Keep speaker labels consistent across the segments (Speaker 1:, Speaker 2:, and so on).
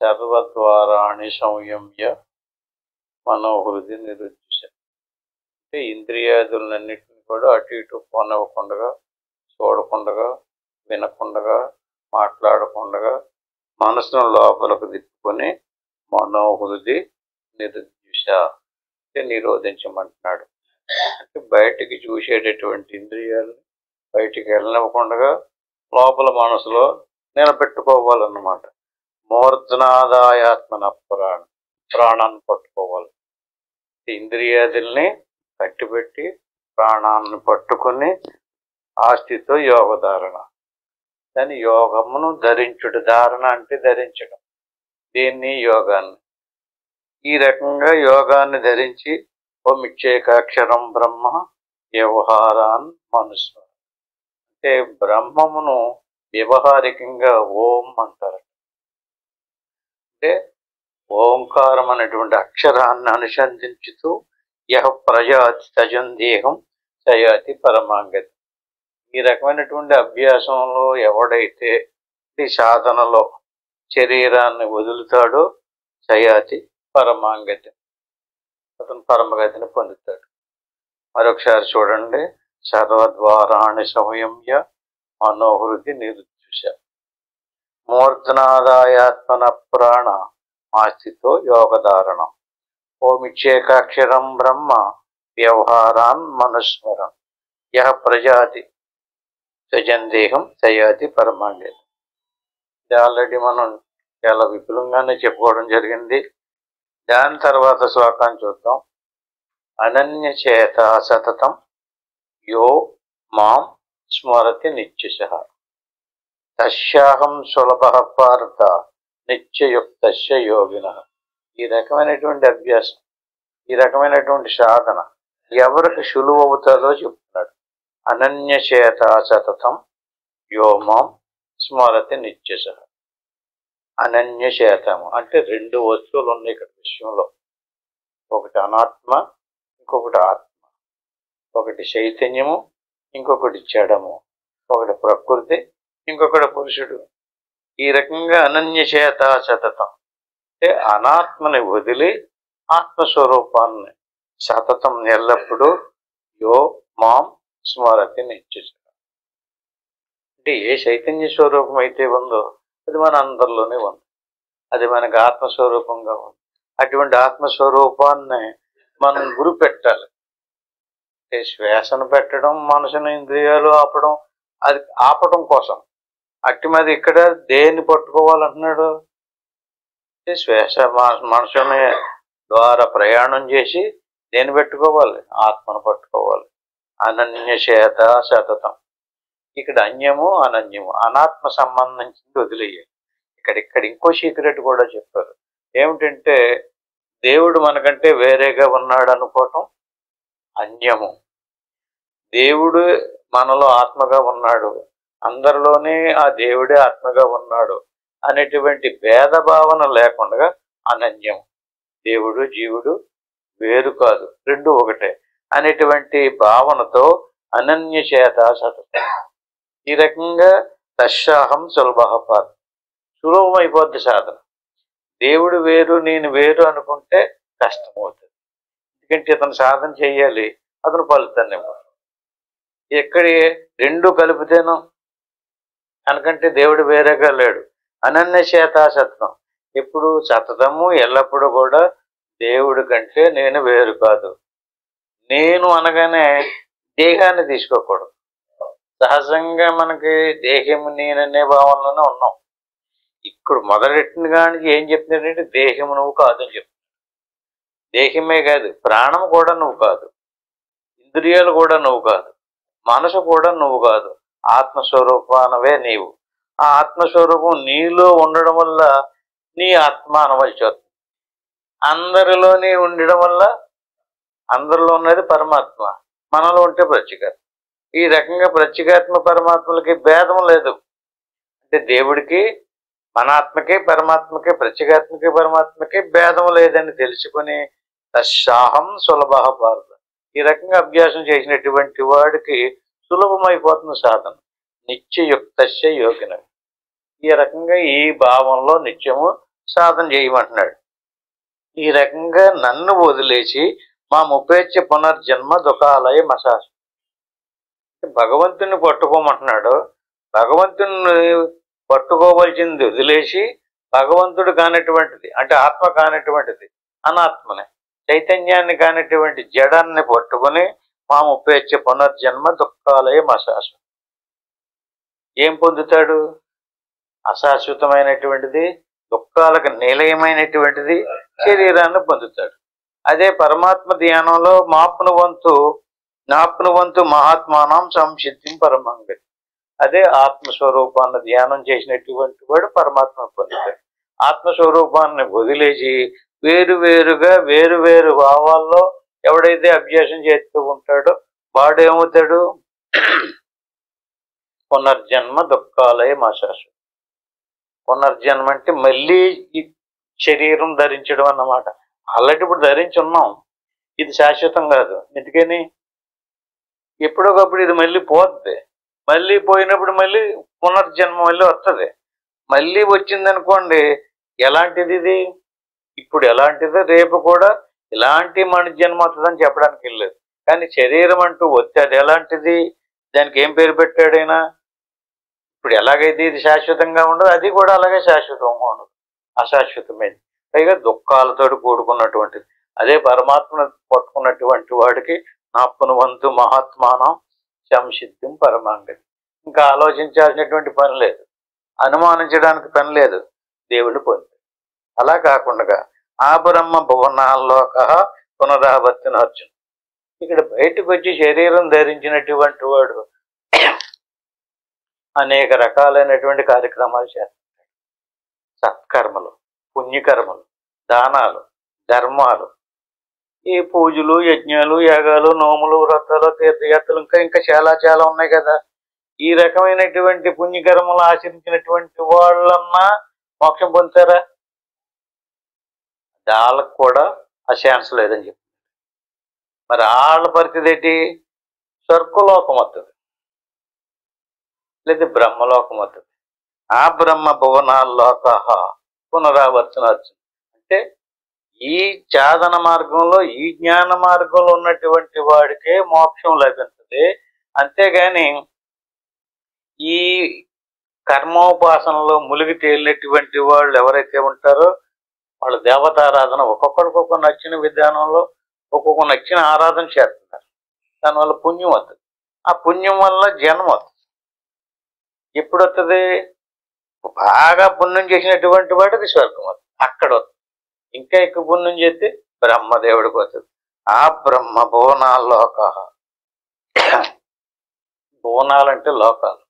Speaker 1: సర్వద్వారాణి సంయమ్య మనోహృది నిరుద్యుష. అంటే ఇంద్రియాదులన్నింటినీ కూడా అటు ఇటు పోనివ్వకుండా, చూడకుండా, వినకుండా, మాట్లాడకుండా మనసును లోపలకు తిప్పుకొని మనోహృది నిరుద్యుష అంటే నిరోధించమంటున్నాడు. అంటే బయటికి చూసేటటువంటి ఇంద్రియాలని బయటికి వెళ్ళనివ్వకుండా లోపల మనసులో నిలబెట్టుకోవాలన్నమాట. మూర్ధనాదాయాత్మన ప్రాణాన్ని పట్టుకోవాలి. ఇంద్రియాదుల్ని కట్టిపెట్టి ప్రాణాన్ని పట్టుకుని ఆ స్థితితో యోగధారణ. దాని యోగమును ధరించుడు. ధారణ అంటే ధరించడం. దీన్ని యోగాన్ని ఈ రకంగా యోగాన్ని ధరించి ఓమిచ్చేకాక్షరం బ్రహ్మ వ్యవహారాన్ మనుస్మర అంటే బ్రహ్మమును వ్యవహారికంగా ఓం అంటారు. అంటే ఓంకారం అనేటువంటి అక్షరాన్ని అనుసంధించుతూ యహ ప్రజాతి సజందేహం సయాతి పరమాంగతి. ఈ రకమైనటువంటి అభ్యాసంలో ఎవడైతే ఈ సాధనలో శరీరాన్ని వదులుతాడో సయాతి పరమాంగతి, అతను పరమగతిని పొందుతాడు. మరొకసారి చూడండి. సర్వద్వారాణి సంయమ్య మనోహృది నిరుద్యుష మూర్ధనాదాయాత్మన ప్రాణ ఆస్థితో యోగధారణం ఓమిచ్చేకాక్షరం బ్రహ్మ వ్యవహారాన్ మనుస్మరం యహ ప్రజాతి సజందేహం సయాతి పరమాంగతి. ఇది ఆల్రెడీ మనం చాలా విపులంగానే చెప్పుకోవడం జరిగింది. దాని తర్వాత శ్లోకాన్ని చూద్దాం. అనన్య చేత సతతం యో మాం స్మరతి నిత్యశః తస్యాహం సులభః పార్థ నిత్యయుక్తస్య యోగినః. ఈ రకమైనటువంటి అభ్యాసం, ఈ రకమైనటువంటి సాధన ఎవరికి సులువు అవుతుందో చెప్తున్నాడు. అనన్య చేత సతతం యో మాం స్మరతి నిత్యశః. అనన్య చేతము అంటే రెండు వస్తువులు ఉన్నాయి ఇక్కడ విషయంలో. ఒకటి అనాత్మ, ఇంకొకటి ఆత్మ. ఒకటి చైతన్యము, ఇంకొకటి జడము. ఒకటి ప్రకృతి, ఇంకొకటి పురుషుడు. ఈ రకంగా అనన్య చేత సతతం అంటే అనాత్మని వదిలి ఆత్మస్వరూపాన్ని సతతం ఎల్లప్పుడూ యో మాం స్మరతి నిత్యశః. అంటే ఏ చైతన్య స్వరూపం అయితే ఉందో అది మన అందరిలోనే ఉంది. అది మనకు ఆత్మస్వరూపంగా ఉంది. అటువంటి ఆత్మస్వరూపాన్ని మనం గురి పెట్టాలి. అంటే శ్వాసను పెట్టడం, మనసును ఇంద్రియాలు ఆపడం, అది ఆపడం కోసం. అట్టి మీద ఇక్కడ దేన్ని పట్టుకోవాలంటున్నాడు? శ్వాస మనసుని ద్వారా ప్రయాణం చేసి దేన్ని పెట్టుకోవాలి? ఆత్మను పట్టుకోవాలి. అనన్య చేత సతతం. ఇక్కడ అన్యము అనన్యము అనాత్మ సంబంధించింది వదిలేయాలి. ఇక్కడ ఇంకో సీక్రెట్ కూడా చెప్పారు. ఏమిటంటే దేవుడు మనకంటే వేరేగా ఉన్నాడు అనుకోవటం అన్యము. దేవుడు మనలో ఆత్మగా ఉన్నాడు, అందరిలోనే ఆ దేవుడే ఆత్మగా ఉన్నాడు అనేటువంటి భేదభావన లేకుండా అనన్యం. దేవుడు జీవుడు వేరు కాదు, రెండు ఒకటే అనేటువంటి భావనతో అనన్య చేత సతతం. ఈ రకంగా తస్యాహం సులభపాత్ సులభమైపోద్ది సాధన. దేవుడు వేరు నేను వేరు అనుకుంటే కష్టమవుతుంది. ఎందుకంటే ఇతను సాధన చేయాలి, అతను ఫలితాన్ని ఇవ్వాలి. ఎక్కడి రెండు కలిపితేను అనకంటే దేవుడు వేరేగా లేడు. అనన్య చేత సతతం ఎప్పుడు సతతము ఎల్లప్పుడూ కూడా దేవుడి కంటే నేను వేరు కాదు. నేను అనగానే దేహాన్ని తీసుకోకూడదు. సహజంగా మనకి దేహము నేననే భావనలోనే ఉన్నాం. ఇక్కడ మొదలెట్టిన కానీ ఏం చెప్తున్నాడంటే దేహము నువ్వు కాదని చెప్తున్నాడు. దేహమే కాదు, ప్రాణం కూడా నువ్వు కాదు, ఇంద్రియాలు కూడా నువ్వు కాదు, మనసు కూడా నువ్వు కాదు, ఆత్మస్వరూపానవే నీవు. ఆ ఆత్మస్వరూపం నీలో ఉండడం వల్ల నీ ఆత్మ అనవలసి వస్తుంది. అందరిలోనే ఉండడం వల్ల అందరిలో ఉన్నది పరమాత్మ, మనలో ఉంటే ప్రత్యేకత. ఈ రకంగా ప్రత్యేకాత్మ పరమాత్మలకి భేదం లేదు. అంటే దేవుడికి మన ఆత్మకి పరమాత్మకి ప్రత్యేకాత్మకి పరమాత్మకి భేదం లేదని తెలుసుకుని తస్యాహం సులభః పార్థ. ఈ రకంగా అభ్యాసం చేసినటువంటి వాడికి సులభమైపోతుంది సాధన. నిత్యయుక్తస్య యోగిన. ఈ రకంగా ఈ భావంలో నిత్యము సాధన చేయమంటున్నాడు. ఈ రకంగా నన్ను వదిలేసి మా ముపేచ్ఛ పునర్జన్మ దుఃఖాలయ మసాజ్. భగవంతుని పట్టుకోమంటున్నాడు. భగవంతుని పట్టుకోవలసింది వదిలేసి భగవంతుడు కానటువంటిది, అంటే ఆత్మ కానటువంటిది అనాత్మని, చైతన్యాన్ని కానటువంటి జడాన్ని పట్టుకుని మా ముపేచ్ఛ పునర్జన్మ దుఃఖాలయ మసాజ్. ఏం పొందుతాడు? అశాశ్వతమైనటువంటిది, దుఃఖాలకు నిలయమైనటువంటిది శరీరాన్ని పొందుతాడు. అదే పరమాత్మ ధ్యానంలో నాప్ను వంతు మహాత్మానం సంసిద్ధిం పరమంగతి. అదే ఆత్మస్వరూపాన్ని ధ్యానం చేసినటువంటి వాడు పరమాత్మ పొందుతాడు. ఆత్మస్వరూపాన్ని వదిలేసి వేరువేరుగా వేరువేరు భావాల్లో ఎవడైతే అభ్యాసం చేస్తూ ఉంటాడో వాడు ఏమవుతాడు? పునర్జన్మ దుఃఖాలయ మశాశ్వతం. పునర్జన్మ అంటే మళ్ళీ ఈ శరీరం ధరించడం అన్నమాట. ఆల్రెడీ ఇప్పుడు ధరించి ఉన్నాం, ఇది శాశ్వతం కాదు. ఎందుకని? ఎప్పుడొకప్పుడు ఇది మళ్ళీ పోతుంది. మళ్ళీ పోయినప్పుడు మళ్ళీ పునర్జన్మ మళ్ళీ వస్తుంది. మళ్ళీ వచ్చిందనుకోండి, ఎలాంటిది ఇది? ఇప్పుడు ఎలాంటిదో రేపు కూడా ఇలాంటి మన జన్మ వస్తుందని చెప్పడానికి వెళ్ళలేదు. కానీ శరీరం అంటూ వస్తే అది ఎలాంటిది? దానికి ఏం పేరు పెట్టాడైనా? ఇప్పుడు ఎలాగైతే ఇది శాశ్వతంగా ఉండదు, అది కూడా అలాగే శాశ్వతంగా ఉండదు, అశాశ్వతమైంది. పైగా దుఃఖాలతో కూడుకున్నటువంటిది. అదే పరమాత్మను పట్టుకున్నటువంటి వాడికి నాప్ను వంతు మహాత్మానం సంసిద్ధిం పరమాంగతి. ఇంకా ఆలోచించాల్సినటువంటి పని లేదు, అనుమానించడానికి పని లేదు, దేవుడు పొంది. అలా కాకుండా ఆ బ్రహ్మ భువనాల్లోక పునరావర్తిన అర్జున్. ఇక్కడ బయటకు వచ్చి శరీరం ధరించినటువంటి వాడు అనేక రకాలైనటువంటి కార్యక్రమాలు చేస్తాడు. సత్కర్మలు, పుణ్యకర్మలు, దానాలు, ధర్మాలు, ఈ పూజలు, యజ్ఞాలు, యాగాలు, నోములు, వ్రతాలు, తీర్థయాత్రలు, ఇంకా చాలా చాలా ఉన్నాయి కదా. ఈ రకమైనటువంటి పుణ్యకర్మలు ఆచరించినటువంటి వాళ్ళన్నా మోక్షం పొందుతారా? వాళ్ళకు కూడా ఆ ఛాన్స్ లేదని చెప్పి మరి వాళ్ళ పరిస్థితి ఏంటి? స్వర్గలోకం వస్తుంది, లేదా బ్రహ్మలోకం వస్తుంది. ఆ బ్రహ్మ భువనాల్లోక పునరావర్తన. అంటే ఈ సాధన మార్గంలో, ఈ జ్ఞాన మార్గంలో ఉన్నటువంటి వాడికే మోక్షం లభిస్తుంది. అంతేగాని ఈ కర్మోపాసనలో మునిగి తేలినటువంటి వాళ్ళు ఎవరైతే ఉంటారో వాళ్ళు దేవతారాధన ఒక్కొక్కరికి ఒక్కొక్క నచ్చిన విధానంలో ఒక్కొక్క నచ్చిన ఆరాధన చేస్తున్నారు. దానివల్ల పుణ్యం వస్తుంది. ఆ పుణ్యం వల్ల జన్మ వస్తుంది. ఎప్పుడు వస్తుంది? బాగా పుణ్యం చేసినటువంటి వాడికి స్వర్గం వస్తుంది, అక్కడ వస్తుంది. ఇంకా ఎక్కువ పుణ్యం చేస్తే బ్రహ్మదేవుడికి వస్తుంది. ఆ బ్రహ్మ భువనాల్లోక. భువనాలంటే లోకాలు.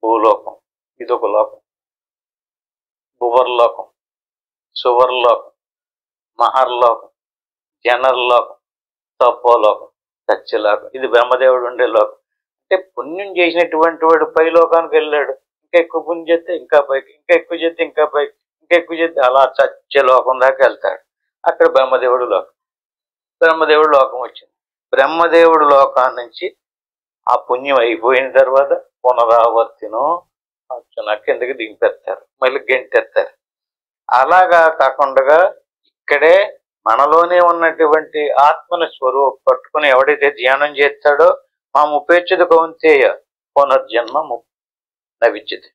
Speaker 1: భూలోకం ఇదొక లోకం, భువర్లోకం, సువర్లోకం, మహర్లోకం, జనర్లోకం, తపోలోకం, సత్యలోకం. ఇది బ్రహ్మదేవుడు ఉండే లోకం. అంటే పుణ్యం చేసినటువంటి వాడు పై లోకానికి వెళ్ళాడు. ఇంకా ఎక్కువ పుణ్యం చేస్తే ఇంకా పైకి, ఇంకా ఎక్కువ చేస్తే ఇంకా పైకి, ఇంకా ఎక్కువ చేస్తే అలా సత్యలోకం దాకా వెళ్తాడు. అక్కడ బ్రహ్మదేవుడు లోకం. బ్రహ్మదేవుడు లోకం వచ్చింది. బ్రహ్మదేవుడు లోకాన్ని నుంచి ఆ పుణ్యం అయిపోయిన తర్వాత పునరావర్తినం అర్జున కిందకి దింపేస్తారు, మళ్ళీ గెంటేస్తారు. అలాగా కాకుండా ఇక్కడే మనలోనే ఉన్నటువంటి ఆత్మని స్వరూపం పట్టుకుని ఎవడైతే ధ్యానం చేస్తాడో మా ముపేక్షిత కౌంతేయ పునర్జన్మ నవిద్యతే.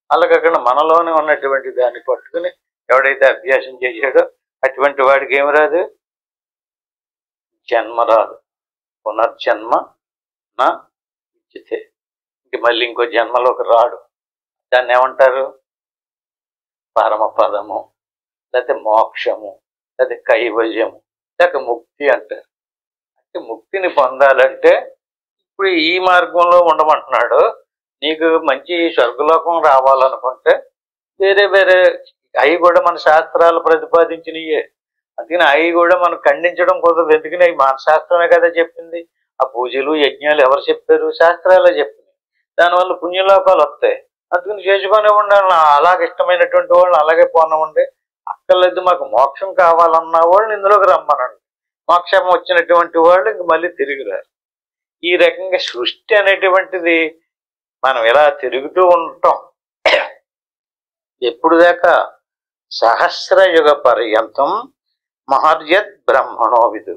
Speaker 1: అలా కాకుండా మనలోనే ఉన్నటువంటి దాన్ని పట్టుకుని ఎవడైతే అభ్యాసం చేశాడో అటువంటి వాడికి ఏమి రాదు? జన్మ రాదు, పునర్జన్మ నా విద్యతే. ఇంక మళ్ళీ ఇంకో జన్మలోకి రాడు. దాన్ని ఏమంటారు? పరమపదము, లేకపోతే మోక్షము, లేకపోతే కైవల్యము, లేక ముక్తి అంటారు. అంటే ముక్తిని పొందాలంటే ఇప్పుడు ఈ మార్గంలో ఉండమంటున్నాడు. నీకు మంచి స్వర్గలోకం రావాలనుకుంటే వేరే వేరే అవి కూడా మన శాస్త్రాలు ప్రతిపాదించినయే. అందుకని అవి కూడా మనం ఖండించడం కుదరదు. ఎందుకని అవి మన శాస్త్రమే కదా చెప్పింది. ఆ పూజలు యజ్ఞాలు ఎవరు చెప్పారు? శాస్త్రాలే చెప్పింది. దానివల్ల పుణ్యలోకాలు వస్తాయి. అందుకని చేసుకొని ఉండాలి. అలాగే ఇష్టమైనటువంటి వాళ్ళు అలాగే పోనివ్వండి, అక్కర్లేదు మాకు మోక్షం కావాలన్న వాళ్ళు ఇందులోకి రమ్మనండి. మోక్షం వచ్చినటువంటి వాళ్ళు ఇంక మళ్ళీ తిరిగి రారు. ఈ రకంగా సృష్టి అనేటువంటిది మనం ఇలా తిరుగుతూ ఉంటాం. ఎప్పుడు దాకా? సహస్రయుగ పర్యంతం మహర్యత్ బ్రహ్మణో విదు.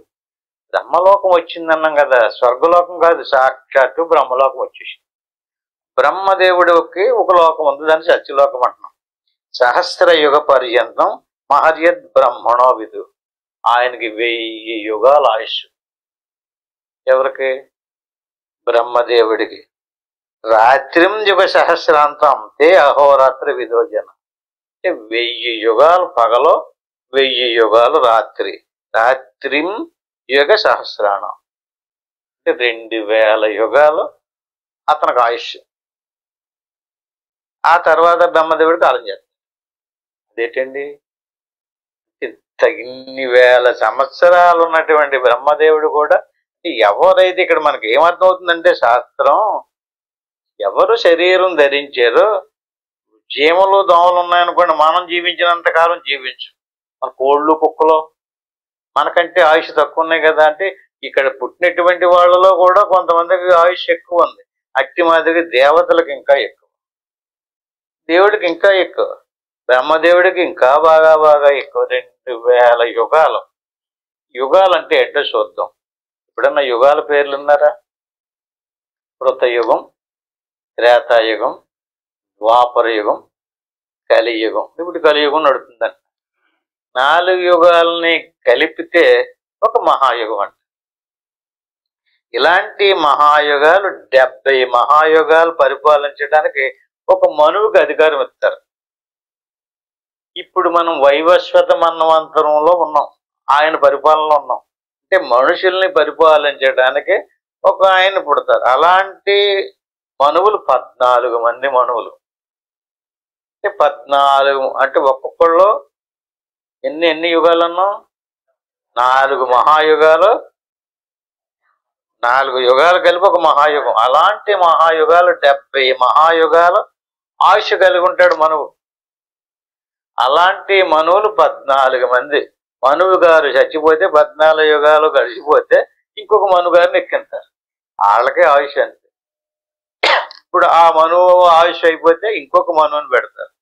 Speaker 1: బ్రహ్మలోకం వచ్చిందన్నాం కదా, స్వర్గలోకం కాదు, సాక్షాత్తు బ్రహ్మలోకం వచ్చేసి. బ్రహ్మదేవుడికి ఒక లోకం ఉంది, దాన్ని సత్యలోకం అంటున్నాం. సహస్రయుగ పర్యంతం మహర్యద్ బ్రహ్మణో విదు. ఆయనకి 1000 యుగాల ఆయుష్. ఎవరికి? బ్రహ్మదేవుడికి. రాత్రిం యుగ సహస్రాంతం తే అహోరాత్రి విదోజన. అంటే 1000 యుగాలు పగలో, 1000 యుగాలు రాత్రి. రాత్రిం యుగ సహస్రాణం అంటే 2000 యుగాలు అతనికి ఆయుష్. ఆ తర్వాత బ్రహ్మదేవుడు కాలం చేస్తాడు. అదేంటండి, ఇన్ని వేల సంవత్సరాలు ఉన్నటువంటి బ్రహ్మదేవుడు కూడా, ఎవరైతే ఇక్కడ మనకి ఏమర్థం అవుతుందంటే శాస్త్రం, ఎవరు శరీరం ధరించారో, జీవలు దోమలు ఉన్నాయనుకోండి, మనం జీవించినంత కాలం జీవించు. మన కోళ్ళు కుక్కలు మనకంటే ఆయుష్ తక్కువ ఉన్నాయి కదా. అంటే ఇక్కడ పుట్టినటువంటి వాళ్ళలో కూడా కొంతమందికి ఆయుష్ ఎక్కువ ఉంది. అట్టి మాదిరి దేవతలకు ఇంకా ఎక్కువ, దేవుడికి ఇంకా ఎక్కువ, బ్రహ్మదేవుడికి ఇంకా బాగా బాగా ఎక్కువ. 2000 యుగాలు. యుగాలు అంటే ఎట్లా చూద్దాం. ఇప్పుడన్నా యుగాల పేర్లు ఉన్నారా? కృతయుగం, త్రేతాయుగం, ద్వాపర యుగం, కలియుగం. ఇప్పుడు కలియుగం నడుతుందండి. 4 యుగాలని కలిపితే ఒక మహాయుగం అంట. ఇలాంటి మహాయుగాలు 70 మహాయుగాలు పరిపాలించడానికి ఒక మనువుకి అధికారం ఇస్తారు. ఇప్పుడు మనం వైవస్వత మన్వంతరంలో ఉన్నాం, ఆయన పరిపాలనలో ఉన్నాం. అంటే మనుషుల్ని పరిపాలించడానికి ఒక ఆయన పుడతారు. అలాంటి మనువులు 14 మంది మనువులు. అంటే 14 అంటే ఒక్కొక్కళ్ళు ఎన్ని యుగాలు అన్నాం? 4 మహాయుగాలు. 4 యుగాలు కలిపి ఒక మహాయుగం. అలాంటి మహాయుగాలు 70 మహాయుగాలు ఆయుష్ కలిగి ఉంటాడు మనువు. అలాంటి మనువులు 14 మంది. మనువు గారు చచ్చిపోతే 14 యుగాలు గడిచిపోతే ఇంకొక మనువు గారిని ఎక్కింటారు. వాళ్ళకే ఆయుష్ అంతే. ఇప్పుడు ఆ మనువు ఆయుష్ అయిపోతే ఇంకొక మనువుని పెడతారు.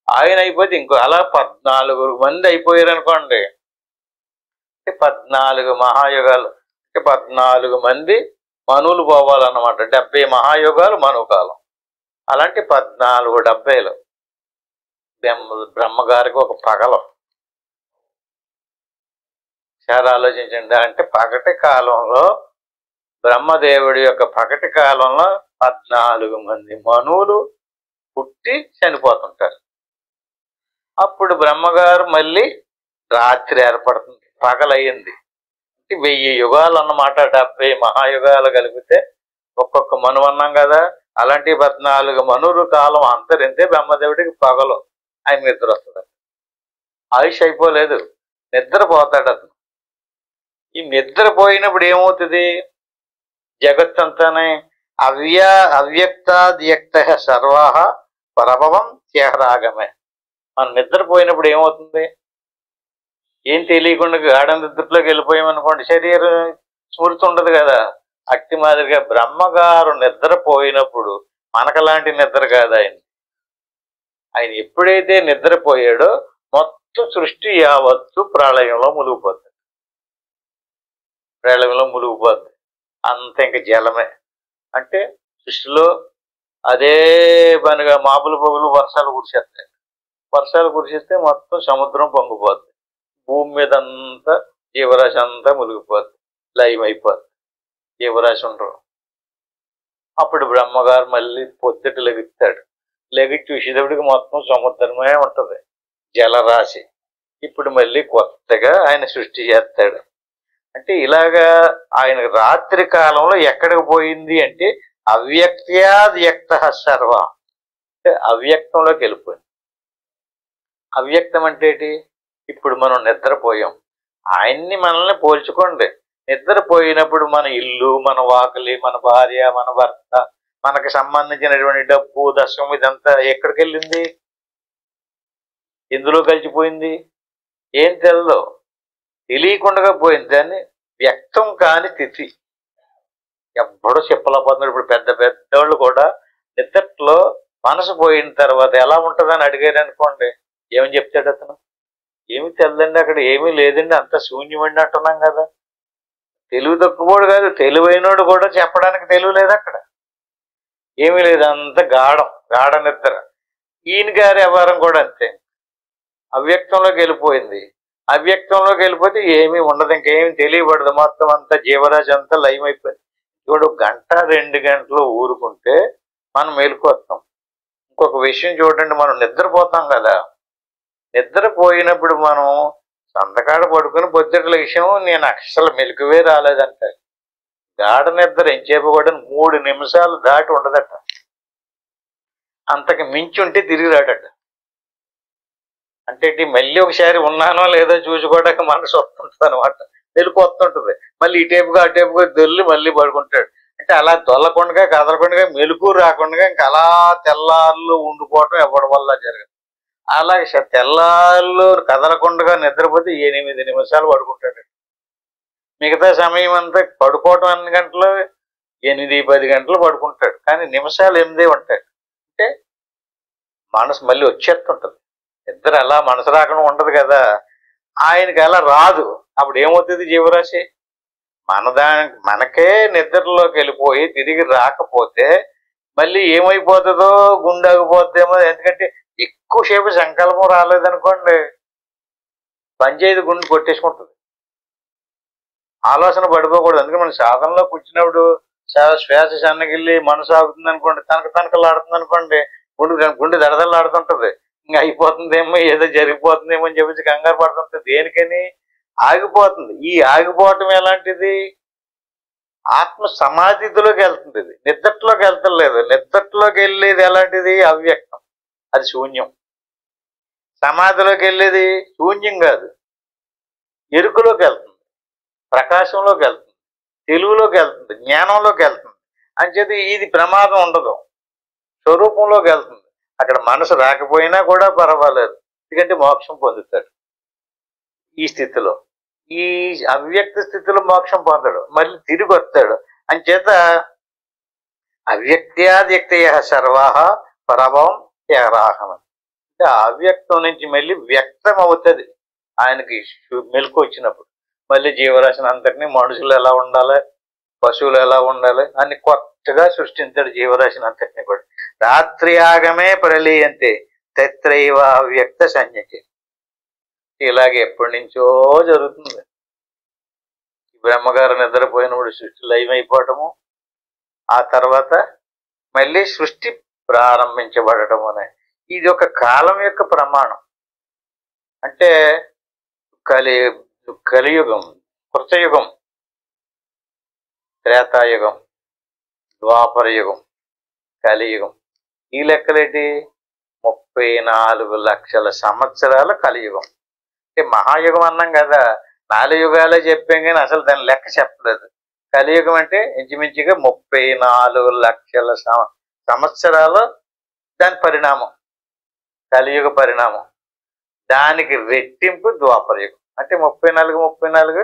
Speaker 1: ఆయన అయిపోతే ఇంకో, అలా 14 మంది అయిపోయారు అనుకోండి. 14 మహాయుగాలు అంటే 14 మంది మనువులు పోవాలన్నమాట. 70 మహాయుగాలు మనువు కాలం. అలాంటి 14 70లు. బ్రహ్మగారికి ఒక పగలం. ఒకసారి ఆలోచించండి. అంటే పగటి కాలంలో, బ్రహ్మదేవుడి యొక్క పగటి కాలంలో 14 మంది మనువులు పుట్టి చనిపోతుంటారు. అప్పుడు బ్రహ్మగారు మళ్ళీ రాత్రి ఏర్పడుతుంది, పగలయ్యింది. 1000 యుగాలు అన్నమాట. 70 మహాయుగాలు కలిపితే ఒక్కొక్క మనువు అన్నాం కదా. అలాంటి 14 మనువుల కాలం అంతరింతే బ్రహ్మదేవుడికి పగలు. ఆయన నిద్ర వస్తుంది. ఆయుష్ అయిపోలేదు, నిద్రపోతాడు అతను. ఈ నిద్రపోయినప్పుడు ఏమవుతుంది? జగత్తంతానే అవ్యక్తాద్యక్త సర్వాహ ప్రభవం చేహరాగమే. మనం నిద్రపోయినప్పుడు ఏమవుతుంది? ఏం తెలియకుండా గాఢ నిద్రలోకి వెళ్ళిపోయామనుకోండి, శరీరం స్మృతి ఉండదు కదా. అట్టి మాదిరిగా బ్రహ్మగారు నిద్రపోయినప్పుడు మనకలాంటి నిద్ర కాదు ఆయన. ఆయన ఎప్పుడైతే నిద్రపోయాడో మొత్తం సృష్టి యావత్తు ప్రళయంలో మునిగిపోతుంది. ప్రళయంలో మునిగిపోతుంది. అంత ఇంక జలమే. అంటే సృష్టిలో అదే పనిగా మాపులు పొగులు వర్షాలు కురిసేస్తాయి. వర్షాలు కురిసిస్తే మొత్తం సముద్రం పొంగిపోద్ది. భూమి మీద అంతా జీవరాశి అంతా మునిగిపోద్ది, లయమైపోద్ది. జీవరాశి ఉండరు. అప్పుడు బ్రహ్మగారు మళ్ళీ పొద్దుట లెగుస్తాడు. లెగి చూసేటప్పటికి మొత్తం సముద్రమే ఉంటుంది, జలరాశి. ఇప్పుడు మళ్ళీ కొత్తగా ఆయన సృష్టి చేస్తాడు. అంటే ఇలాగా ఆయన రాత్రి కాలంలో ఎక్కడికి పోయింది అంటే అవ్యక్త్యాద్యక్త సర్వ, అంటే అవ్యక్తంలోకి వెళ్ళిపోయింది. అవ్యక్తం అంటే ఏంటి? ఇప్పుడు మనం నిద్రపోయాం. ఆయన్ని మనల్ని పోల్చుకోండి. నిద్రపోయినప్పుడు మన ఇల్లు, మన వాకిలి, మన భార్య, మన భర్త, మనకు సంబంధించినటువంటి డబ్బు, దశం, ఇదంతా ఎక్కడికి వెళ్ళింది? ఎందులో కలిసిపోయింది? ఏం తెలదో, తెలియకుండా పోయింది. దాన్ని వ్యక్తం కాని తిథి. ఎప్పుడో చెప్పలేకపోతున్నారు. ఇప్పుడు పెద్ద పెద్దవాళ్ళు కూడా నిద్రలో మనసు పోయిన తర్వాత ఎలా ఉంటుందని అడిగారు అనుకోండి, ఏమని చెప్తాడు అతను? ఏమి తెల్లండి, అక్కడ ఏమీ లేదండి, అంత శూన్యం అండి అంటున్నాం కదా. తెలివి తక్కువడు కాదు, తెలివైనోడు కూడా చెప్పడానికి తెలివి లేదు అక్కడ. ఏమీ లేదు, అంత గాఢ నిద్ర. ఈయన గారి వ్యవహారం కూడా అంతే, అవ్యక్తంలోకి వెళ్ళిపోయింది. అవ్యక్తంలోకి వెళ్ళిపోతే ఏమీ ఉండదు, ఇంకేమీ తెలియబడదు, మొత్తం అంతా జీవరాశి అంతా లయమైపోయింది. ఇప్పుడు 1-2 గంటలు ఊరుకుంటే మనం మేలుకొస్తాం. ఇంకొక విషయం చూడండి, మనం నిద్రపోతాం కదా, నిద్రపోయినప్పుడు మనం సంతకాడ పడుకుని పొద్దుట విషయం నేను అసలు మెలకువే రాలేదంట. గాఢ నిద్ర ఎంచేపు కూడా 3 నిమిషాలు దాటి ఉండదట, అంతకు మించి ఉంటే తిరిగి రాడట. అంటే మళ్ళీ ఒకసారి ఉన్నానో లేదో చూసుకోవడానికి మనసు వస్తుంటుంది అనమాట, మెలకు వస్తుంటుంది. మళ్ళీ ఈ టైపుగా ఆ టైపుగా దొల్లి మళ్ళీ పడుకుంటాడు. అంటే అలా దొల్లకుండా కదలకుండా మెలకు రాకుండా ఇంకా అలా తెల్లార్లు ఉండిపోవటం ఎవరి వల్ల జరగదు. అలాగే తెల్లార్లు కదలకుండా నిద్రపోతే 8 నిమిషాలు పడుకుంటాడు. మిగతా సమయం అంతా పడుకోవటం 2 గంటలు, 8-10 గంటలు పడుకుంటాడు, కానీ నిమిషాలు 8 ఉంటాయి. అంటే మనసు మళ్ళీ వచ్చేస్తుంటుంది. నిద్ర అలా మనసు రాకుండా ఉండదు కదా, ఆయనకి అలా రాదు. అప్పుడు ఏమవుతుంది జీవరాశి? మనకే నిద్రలోకి వెళ్ళిపోయి తిరిగి రాకపోతే మళ్ళీ ఏమైపోతుందో, గుండె ఆగిపోతుందేమో. ఎందుకంటే ఎక్కువసేపు సంకల్పం రాలేదనుకోండి, పంచేది గుండె కొట్టేసుకుంటుంది. ఆలోచన పడిపోకూడదు. అందుకే మన సాధనలో కూర్చున్నప్పుడు శ్వాస సన్నగిల్లి మనసు ఆగుతుంది అనుకోండి, తనకలాడుతుంది అనుకోండి, గుండె దడదలాడుతుంటది. ఇంకా అయిపోతుందేమో, ఏదో జరిగిపోతుందేమో అని చెప్పేసి కంగారు పడుతుంటుంది. దేనికని ఆగిపోతుంది. ఈ ఆగిపోవటం ఎలాంటిది? ఆత్మ సమాధిలోకి వెళ్తుంది, ఇది నిద్రలోకి వెళ్తలేదు. నిద్రలోకి వెళ్ళేది ఎలాంటిది? అవ్యక్తం, అది శూన్యం. సమాధిలోకి వెళ్ళేది శూన్యం కాదు, ఎరుకలోకి వెళ్తుంది, ప్రకాశంలోకి వెళ్తుంది, తెలుగులోకి వెళ్తుంది, జ్ఞానంలోకి వెళ్తుంది. అంచేది ఇది ప్రమాదం ఉండదు, స్వరూపంలోకి వెళ్తుంది. అక్కడ మనసు రాకపోయినా కూడా పర్వాలేదు, ఎందుకంటే మోక్షం పొందుతాడు. ఈ స్థితిలో, ఈ అవ్యక్త స్థితిలో మోక్షం పొందడు, మళ్ళీ తిరిగి వస్తాడు. అంచేత అవ్యక్త్యాద్యక్తయ సర్వాహ పరభవం త్యారాహం. అంటే అవ్యక్తం నుంచి మళ్ళీ వ్యక్తం అవుతుంది ఆయనకి మెలకు వచ్చినప్పుడు. మళ్ళీ జీవరాశిని అంతటినీ, మనుషులు ఎలా ఉండాలి, పశువులు ఎలా ఉండాలి అని కొత్తగా సృష్టించాడు జీవరాశిని అంతటినీ కూడా. రాత్రి ఆగమే ప్రళయంతే తత్రైవ అవ్యక్త సంజ్ఞకి. ఇలాగే ఎప్పటి నుంచో జరుగుతుంది. బ్రహ్మగారు నిద్రపోయినప్పుడు సృష్టి లయమైపోవటము, ఆ తర్వాత మళ్ళీ సృష్టి ప్రారంభించబడటం అనే ఇది ఒక కాలం యొక్క ప్రమాణం. అంటే కలియుగం, కృతయుగం, త్రేతాయుగం, ద్వాపరయుగం, కలియుగం. ఈ లెక్కలేటి 34 లక్షల సంవత్సరాల కలియుగం. అంటే మహాయుగం అన్నాం కదా, 4 యుగాలే చెప్పాం కానీ అసలు దాని లెక్క చెప్పలేదు. కలియుగం అంటే ఇంచుమించుగా 34 లక్షల సంవత్సరాలు దాని పరిణామం, కలియుగ పరిణామం. దానికి రెట్టింపు ద్వాపరయుగం. అంటే 34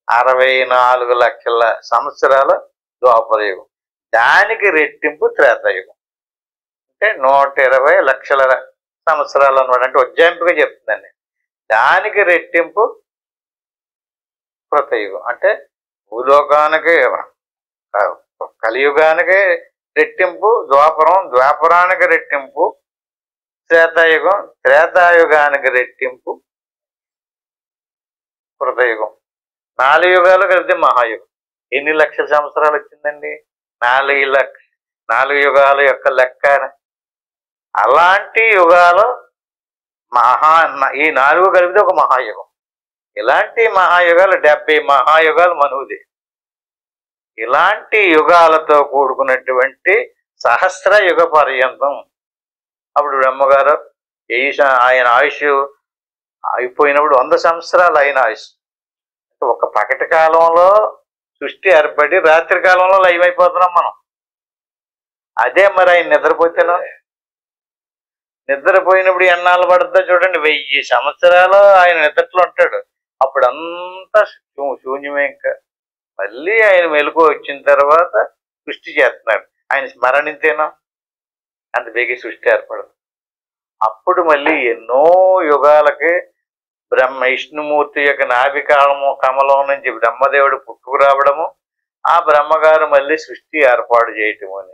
Speaker 1: 64 లక్షల సంవత్సరాల ద్వాపరయుగం. దానికి రెట్టింపు త్రేతాయుగం. అంటే 120 లక్షల సంవత్సరాలు అన్నమాట. అంటే ఉజ్జాయింపుగా చెప్తుందండి. దానికి రెట్టింపు కృతయుగం. అంటే భూలోకానికి, కలియుగానికి రెట్టింపు ద్వాపరం, ద్వాపరానికి రెట్టింపు త్రేతాయుగం, త్రేతాయుగానికి రెట్టింపు కృతయుగం. 4 యుగాలు కలిపితే మహాయుగం. ఎన్ని లక్షల సంవత్సరాలు వచ్చిందండి? 4 యుగాల యొక్క లెక్క. అలాంటి యుగాలు ఈ 4 కలిపితే ఒక మహాయుగం. ఇలాంటి మహాయుగాలు 70 మహాయుగాలు మనువుది. ఇలాంటి యుగాలతో కూడుకున్నటువంటి సహస్ర యుగ పర్యంతం. అప్పుడు బ్రహ్మగారు ఆయన ఆయుష్ అయిపోయినప్పుడు 100 సంవత్సరాలు అయిన ఆయుష్. ఒక పగటి కాలంలో సృష్టి ఏర్పడి రాత్రి కాలంలో లయమైపోతున్నాం మనం. అదే మరి ఆయన నిద్రపోయినప్పుడు ఎన్నాళ్ళు పడుతుందో చూడండి. 1000 సంవత్సరాలు ఆయన నిద్రలో ఉంటాడు. అప్పుడు అంతా శూన్యమే. ఇంకా మళ్ళీ ఆయన మెలకు వచ్చిన తర్వాత సృష్టి చేస్తున్నాడు. ఆయన స్మరణింతేనా అంత బేగి సృష్టి ఏర్పడదు. అప్పుడు మళ్ళీ ఎన్నో యుగాలకి విష్ణుమూర్తి యొక్క నాభి కమలం నుంచి బ్రహ్మదేవుడు పుట్టుకు రావడము, ఆ బ్రహ్మగారు మళ్ళీ సృష్టి ఏర్పాటు చేయటం అని.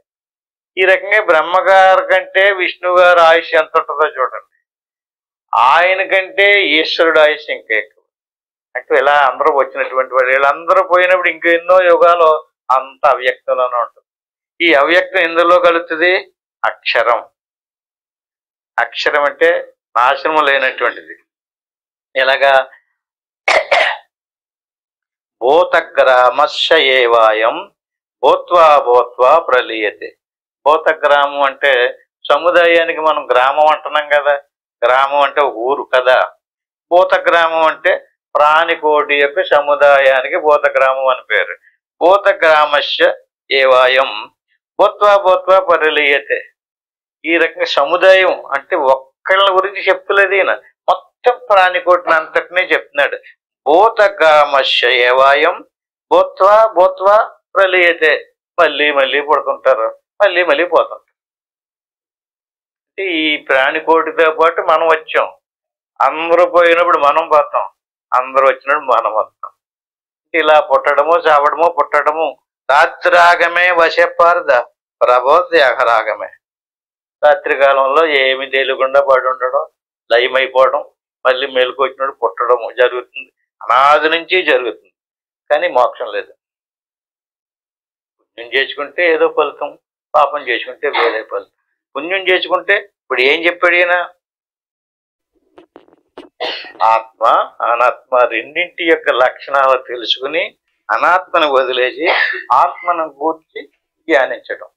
Speaker 1: ఈ రకంగా బ్రహ్మగారు కంటే విష్ణు గారు ఆయుష్ ఎంత ఉంటుందో చూడండి. ఆయన కంటే ఈశ్వరుడు ఆయుష్ ఇంకా ఎక్కువ. అంటే ఇలా అందరూ వచ్చినటువంటి వాళ్ళు వీళ్ళందరూ పోయినప్పుడు ఇంకా ఎన్నో యుగాలు అంత అవ్యక్తంలోనే ఉంటుంది. ఈ అవ్యక్తం ఎందులో కలుగుతుంది? అక్షరం. అక్షరం అంటే నాశనం లేనటువంటిది. ఇలాగా భూతగ్రామస్య ఏవాయం భూత్వా భూత్వా ప్రలీయతే. భూతగ్రామం అంటే సముదాయానికి మనం గ్రామం అంటున్నాం కదా, గ్రామం అంటే ఒక ఊరు కదా. భూతగ్రామం అంటే ప్రాణికోటి యొక్క సముదాయానికి భూతగ్రామం అని పేరు. భూతగ్రామస్య ఏవాయం భూత్వా భూత్వా ప్రలీయతే. ఈ రకంగా సముదాయం అంటే ఒక్కళ్ళ గురించి చెప్తలేదు ఈయన, మొత్తం ప్రాణికోటిని అంతటినీ చెప్తున్నాడు. భూతగ్రామస్య ఏవాయం భూత్వా భూత్వా ప్రలీయతే. మళ్ళీ మళ్ళీ పుడుతుంటారు, మళ్ళీ మళ్ళీ పోతుంటారు. ఈ ప్రాణికోటితో పాటు మనం వచ్చాం. అందరూ పోయినప్పుడు మనం పోతాం, అందరూ వచ్చినప్పుడు మనం వస్తాం. ఇలా పుట్టడము చావడము పుట్టడము. రాత్రాగమే వశపారద ప్రభోత్యాగరాగమే. రాత్రి కాలంలో ఏమి తెలియకుండా పడి ఉండడం, లయమైపోవడం, మళ్ళీ మెలకు వచ్చినప్పుడు పుట్టడం జరుగుతుంది. అనాది నుంచి జరుగుతుంది. కానీ మోక్షం లేదు. పుణ్యం చేసుకుంటే ఏదో ఫలితం, పాపం చేసుకుంటే వేరే ఫలితం. పుణ్యం చేసుకుంటే ఇప్పుడు ఏం చెప్పాడు ఈయన? ఆత్మ అనాత్మ రెండింటి యొక్క లక్షణాలు తెలుసుకుని అనాత్మను వదిలేసి ఆత్మను గూర్చి ధ్యానించడం.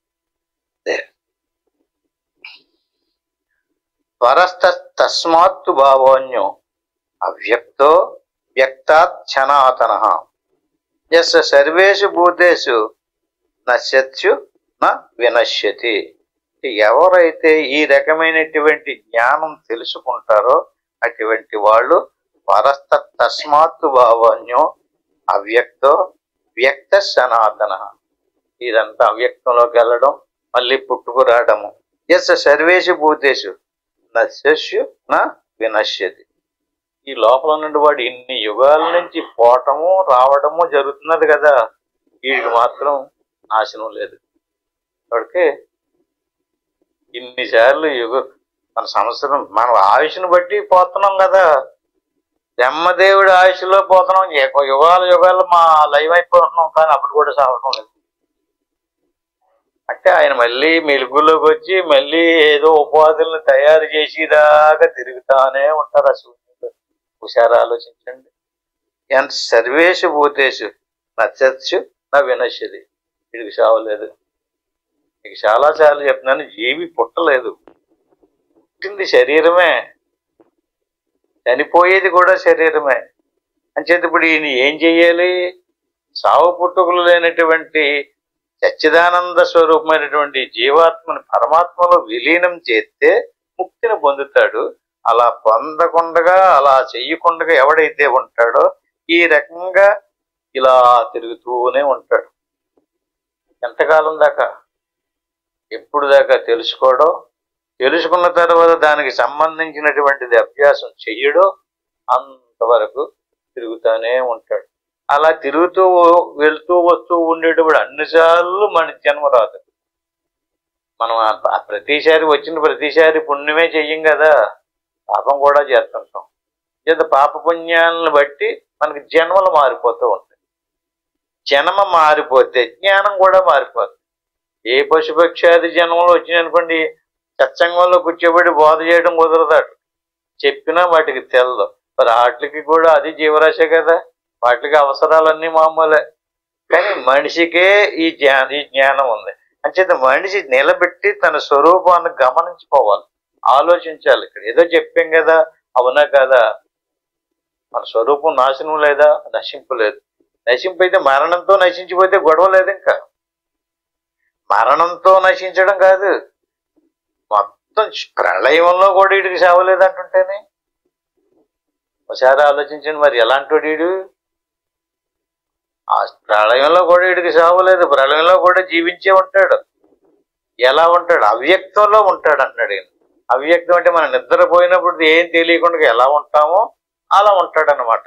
Speaker 1: తస్మాత్తు భావోన్యో అవ్యక్తో వ్యక్తాత్ సనాతన యస్య సర్వేషు భూతేషు నశ్యత్యు న వినశ్యతి. ఎవరైతే ఈ రకమైనటువంటి జ్ఞానం తెలుసుకుంటారో అటువంటి వాళ్ళు తస్మాత్తు భావోన్యో అవ్యక్తో వ్యక్త సనాతన. ఇదంతా అవ్యక్తంలోకి వెళ్ళడం, మళ్ళీ పుట్టుకురావడము. యస్య సర్వేషు భూతేషు నశ్యస్యు నా వినశ్యతి. ఈ లోపల నుండి వాడు ఇన్ని యుగాల నుంచి పోవటము రావడము జరుగుతున్నది కదా, వీడికి మాత్రం నాశనం లేదు. వాడికి ఇన్నిసార్లు మన సంవత్సరం మన ఆయుష్ను బట్టి పోతున్నాం కదా. బ్రహ్మదేవుడి ఆయుష్లో పోతున్నాం, యుగాలు మా లైవ్ అయిపోతున్నాం, కానీ అప్పుడు కూడా సావటం లేదు. అంటే ఆయన మళ్ళీ మెలుగులోకి వచ్చి మళ్ళీ ఏదో ఉపాధులను తయారు చేసేదాకా తిరుగుతానే ఉంటారు. అసలు హుషారు ఆలోచించండి. ఎంత సర్వేషు భూతేషు నచ్చచ్చు నా వినశ్యది. వీడికి చావలేదు. నీకు చాలాసార్లు చెప్తున్నాను, జీవి పుట్టలేదు, పుట్టింది శరీరమే, చనిపోయేది కూడా శరీరమే. అంచేత ఇప్పుడు ఈయన ఏం చెయ్యాలి? సావు పుట్టుకలు లేనటువంటి సచ్చిదానంద స్వరూపమైనటువంటి జీవాత్మని పరమాత్మలో విలీనం చేస్తే ముక్తిని పొందుతాడు. అలా పొందకుండా అలా చెయ్యకుండా ఎవడైతే ఉంటాడో ఈ రకంగా ఇలా తిరుగుతూనే ఉంటాడు. ఎంతకాలం దాకా? ఎప్పుడు దాకా తెలుసుకోవడం, తెలుసుకున్న తర్వాత దానికి సంబంధించినటువంటిది అభ్యాసం చెయ్యడో అంతవరకు తిరుగుతూనే ఉంటాడు. అలా తిరుగుతూ వెళ్తూ వస్తూ ఉండేటప్పుడు అన్నిసార్లు మన జన్మ రాదు. మనం ప్రతిసారి వచ్చిన ప్రతిసారి పుణ్యమే చెయ్యం కదా, పాపం కూడా చేస్తుంటాం. పాప పుణ్యాలను బట్టి మనకి జన్మలు మారిపోతూ ఉంటాయి. జన్మ మారిపోతే జ్ఞానం కూడా మారిపోతుంది. ఏ పశుపక్షాది జన్మలో వచ్చినాయనుకోండి, సత్సంగంలో కూర్చోబెట్టి బోధ చేయడం కుదరదాడు, చెప్పినా వాటికి తెలదు. మరి వాటికి కూడా అది జీవరాశే కదా, వాటికి అవసరాలన్నీ మామూలే. కానీ మనిషికే ఈ జ్ఞానం ఉంది. అంచేత మనిషి నిలబెట్టి తన స్వరూపాన్ని గమనించుకోవాలి, ఆలోచించాలి. ఇక్కడ ఏదో చెప్పాం కదా, అవునా కదా? మన స్వరూపం నాశనం లేదా? నశింపు లేదు. నశింపు అయితే మరణంతో నశించిపోతే గొడవ లేదు. ఇంకా మరణంతో నశించడం కాదు, మొత్తం ప్రళయంలో కూడా వీడికి సేవలేదంటుంటేనే. ఒకసారి ఆలోచించండి, మరి ఎలాంటి వీడు? ఆ ప్రళయంలో కూడా వీడికి సేవలేదు, ప్రళయంలో కూడా జీవించే ఉంటాడు. ఎలా ఉంటాడు? అవ్యక్తంలో ఉంటాడు అంటున్నాడు. అవ్యక్తం అంటే మనం నిద్రపోయినప్పుడు ఏం తెలియకుండా ఎలా ఉంటామో అలా ఉంటాడనమాట.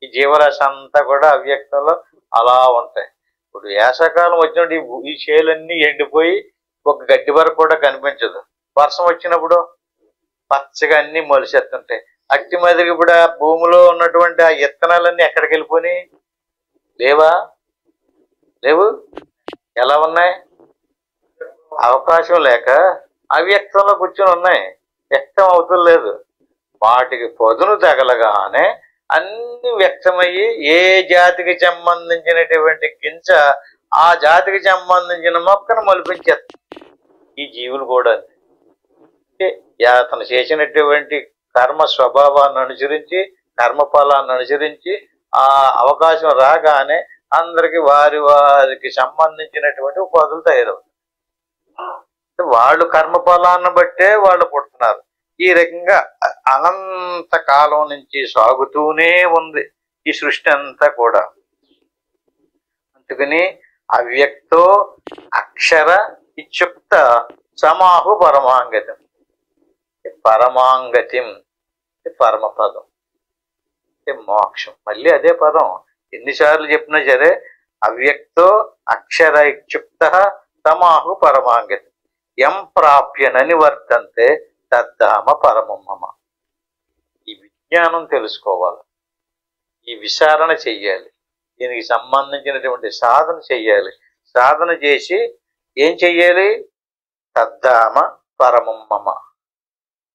Speaker 1: ఈ జీవరాశి అంతా కూడా అవ్యక్తంలో అలా ఉంటాయి. ఇప్పుడు వేసవకాలం వచ్చినప్పుడు ఈ చేలన్నీ ఎండిపోయి ఒక గడ్డి వరకు కూడా కనిపించదు. వర్షం వచ్చినప్పుడు పచ్చగా అన్ని మొలిసేస్తుంటాయి. అట్టి మాదిరి ఇప్పుడు ఆ భూమిలో ఉన్నటువంటి ఆ విత్తనాలన్నీ ఎక్కడికి వెళ్ళిపోయి లేవా? లేవు. ఎలా ఉన్నాయి? అవకాశం లేక అవ్యక్తంలో కూర్చొని ఉన్నాయి, వ్యక్తం అవుతులేదు. వాటికి పొదును తగలగానే అన్ని వ్యక్తమయ్యి ఏ జాతికి సంబంధించినటువంటి గింజ ఆ జాతికి సంబంధించిన మొక్కను మొలిపించేస్తుంది. ఈ జీవులు కూడా అంటే అతను చేసినటువంటి కర్మ స్వభావాన్ని అనుసరించి, కర్మఫలాన్ని అనుసరించి ఆ అవకాశం రాగానే అందరికి వారి వారికి సంబంధించినటువంటి ఉపాధులు తయారవుతాయి. వాళ్ళు కర్మఫలాన్ని బట్టే వాళ్ళు పుడుతున్నారు. ఈ రకంగా అనంత కాలం నుంచి సాగుతూనే ఉంది ఈ సృష్టి అంతా కూడా. అందుకని అవ్యక్తో అక్షర ఇత్యుక్త సమాహు పరమాంగతం. పరమాంగతిం పరమపదం, మోక్షం. మళ్ళీ అదే పదం ఎన్నిసార్లు చెప్పినా సరే, అవ్యక్తో అక్షర ఇత్యుక్త సమాహు పరమాంగతి ఎం ప్రాప్యనని వర్తంతే తద్ధామ పరమమ్మ. ఈ విజ్ఞానం తెలుసుకోవాలి, ఈ విచారణ చెయ్యాలి, దీనికి సంబంధించినటువంటి సాధన చెయ్యాలి. సాధన చేసి ఏం చెయ్యాలి? తద్ధామ పరమమ్మ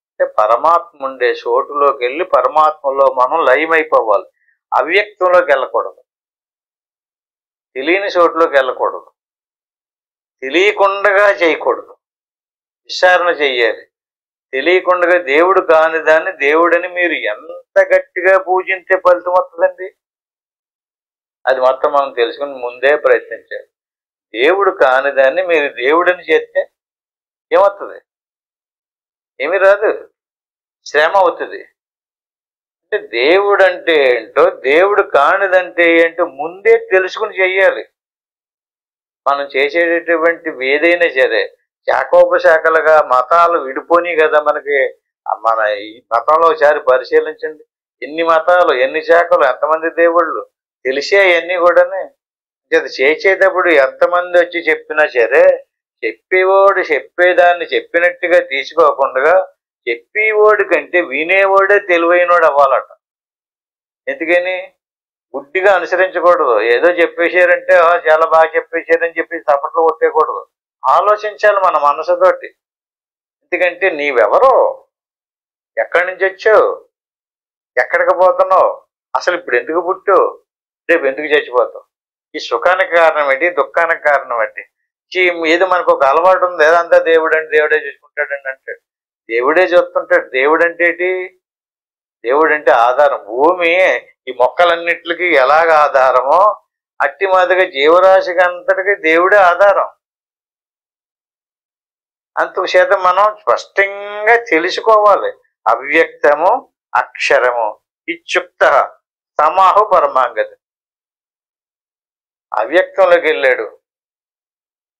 Speaker 1: అంటే పరమాత్మ ఉండే చోటులోకి వెళ్ళి పరమాత్మలో మనం లయమైపోవాలి. అవ్యక్తంలోకి వెళ్ళకూడదు, తెలియని చోటులోకి వెళ్ళకూడదు, తెలియకుండా చేయకూడదు, విచారణ చెయ్యాలి. తెలియకుండా దేవుడు కాని దాన్ని దేవుడని మీరు ఎంత గట్టిగా పూజించే ఫలితం వస్తుందండి. అది మొత్తం మనం తెలుసుకుని ముందే ప్రయత్నించాలి. దేవుడు కాని దాన్ని మీరు దేవుడని చేస్తే ఏమవుతుంది? ఏమి రాదు, శ్రమ అవుతుంది. అంటే దేవుడు అంటే ఏంటో, దేవుడు కానిదంటే ఏంటో ముందే తెలుసుకుని చెయ్యాలి. మనం చేసేటటువంటి ఏదైనా సరే శాఖోపశాఖలుగా మతాలు విడిపోని కదా మనకి. మన ఈ మతంలో ఒకసారి పరిశీలించండి, ఎన్ని మతాలు, ఎన్ని శాఖలు, ఎంతమంది దేవుళ్ళు తెలిసే అవన్నీ కూడానే. చేసేటప్పుడు ఎంతమంది వచ్చి చెప్పినా సరే చెప్పేవాడు చెప్పేదాన్ని చెప్పినట్టుగా తీసుకోకుండా చెప్పేవాడి కంటే వినేవాడే తెలివైనవాడు అవ్వాలట. ఎందుకని? గుడ్డిగా అనుసరించకూడదు. ఏదో చెప్పేశారంటే చాలా బాగా చెప్పేశారని చెప్పి తప్పట్లో కొట్టేయకూడదు. ఆలోచించాలి మన మనసుతోటి. ఎందుకంటే నీవెవరో, ఎక్కడి నుంచి వచ్చావు, ఎక్కడికి పోతున్నావు, అసలు ఇప్పుడు ఎందుకు పుట్టావు, రేపు ఎందుకు చచ్చిపోతావు, ఈ సుఖానికి కారణం ఏంటి, దుఃఖానికి కారణం ఏంటి. ఏదో మనకు ఒక అలవాటు ఉంది, ఏదంతా దేవుడండి, దేవుడే చూసుకుంటాడండి అంటాడు. దేవుడే చూస్తుంటాడు. దేవుడు అంటే ఏంటి? దేవుడు అంటే ఆధారం. భూమి ఈ మొక్కలన్నిటికీ ఎలాగ ఆధారమో అట్టి మాదిరిగా జీవరాశికి అంతటికి దేవుడే ఆధారం. అందుచేత మనం స్పష్టంగా తెలుసుకోవాలి. అవ్యక్తము అక్షరము ఇత్యుక్త సమాహు పరమాంగతి. అవ్యక్తంలోకి వెళ్ళాడు.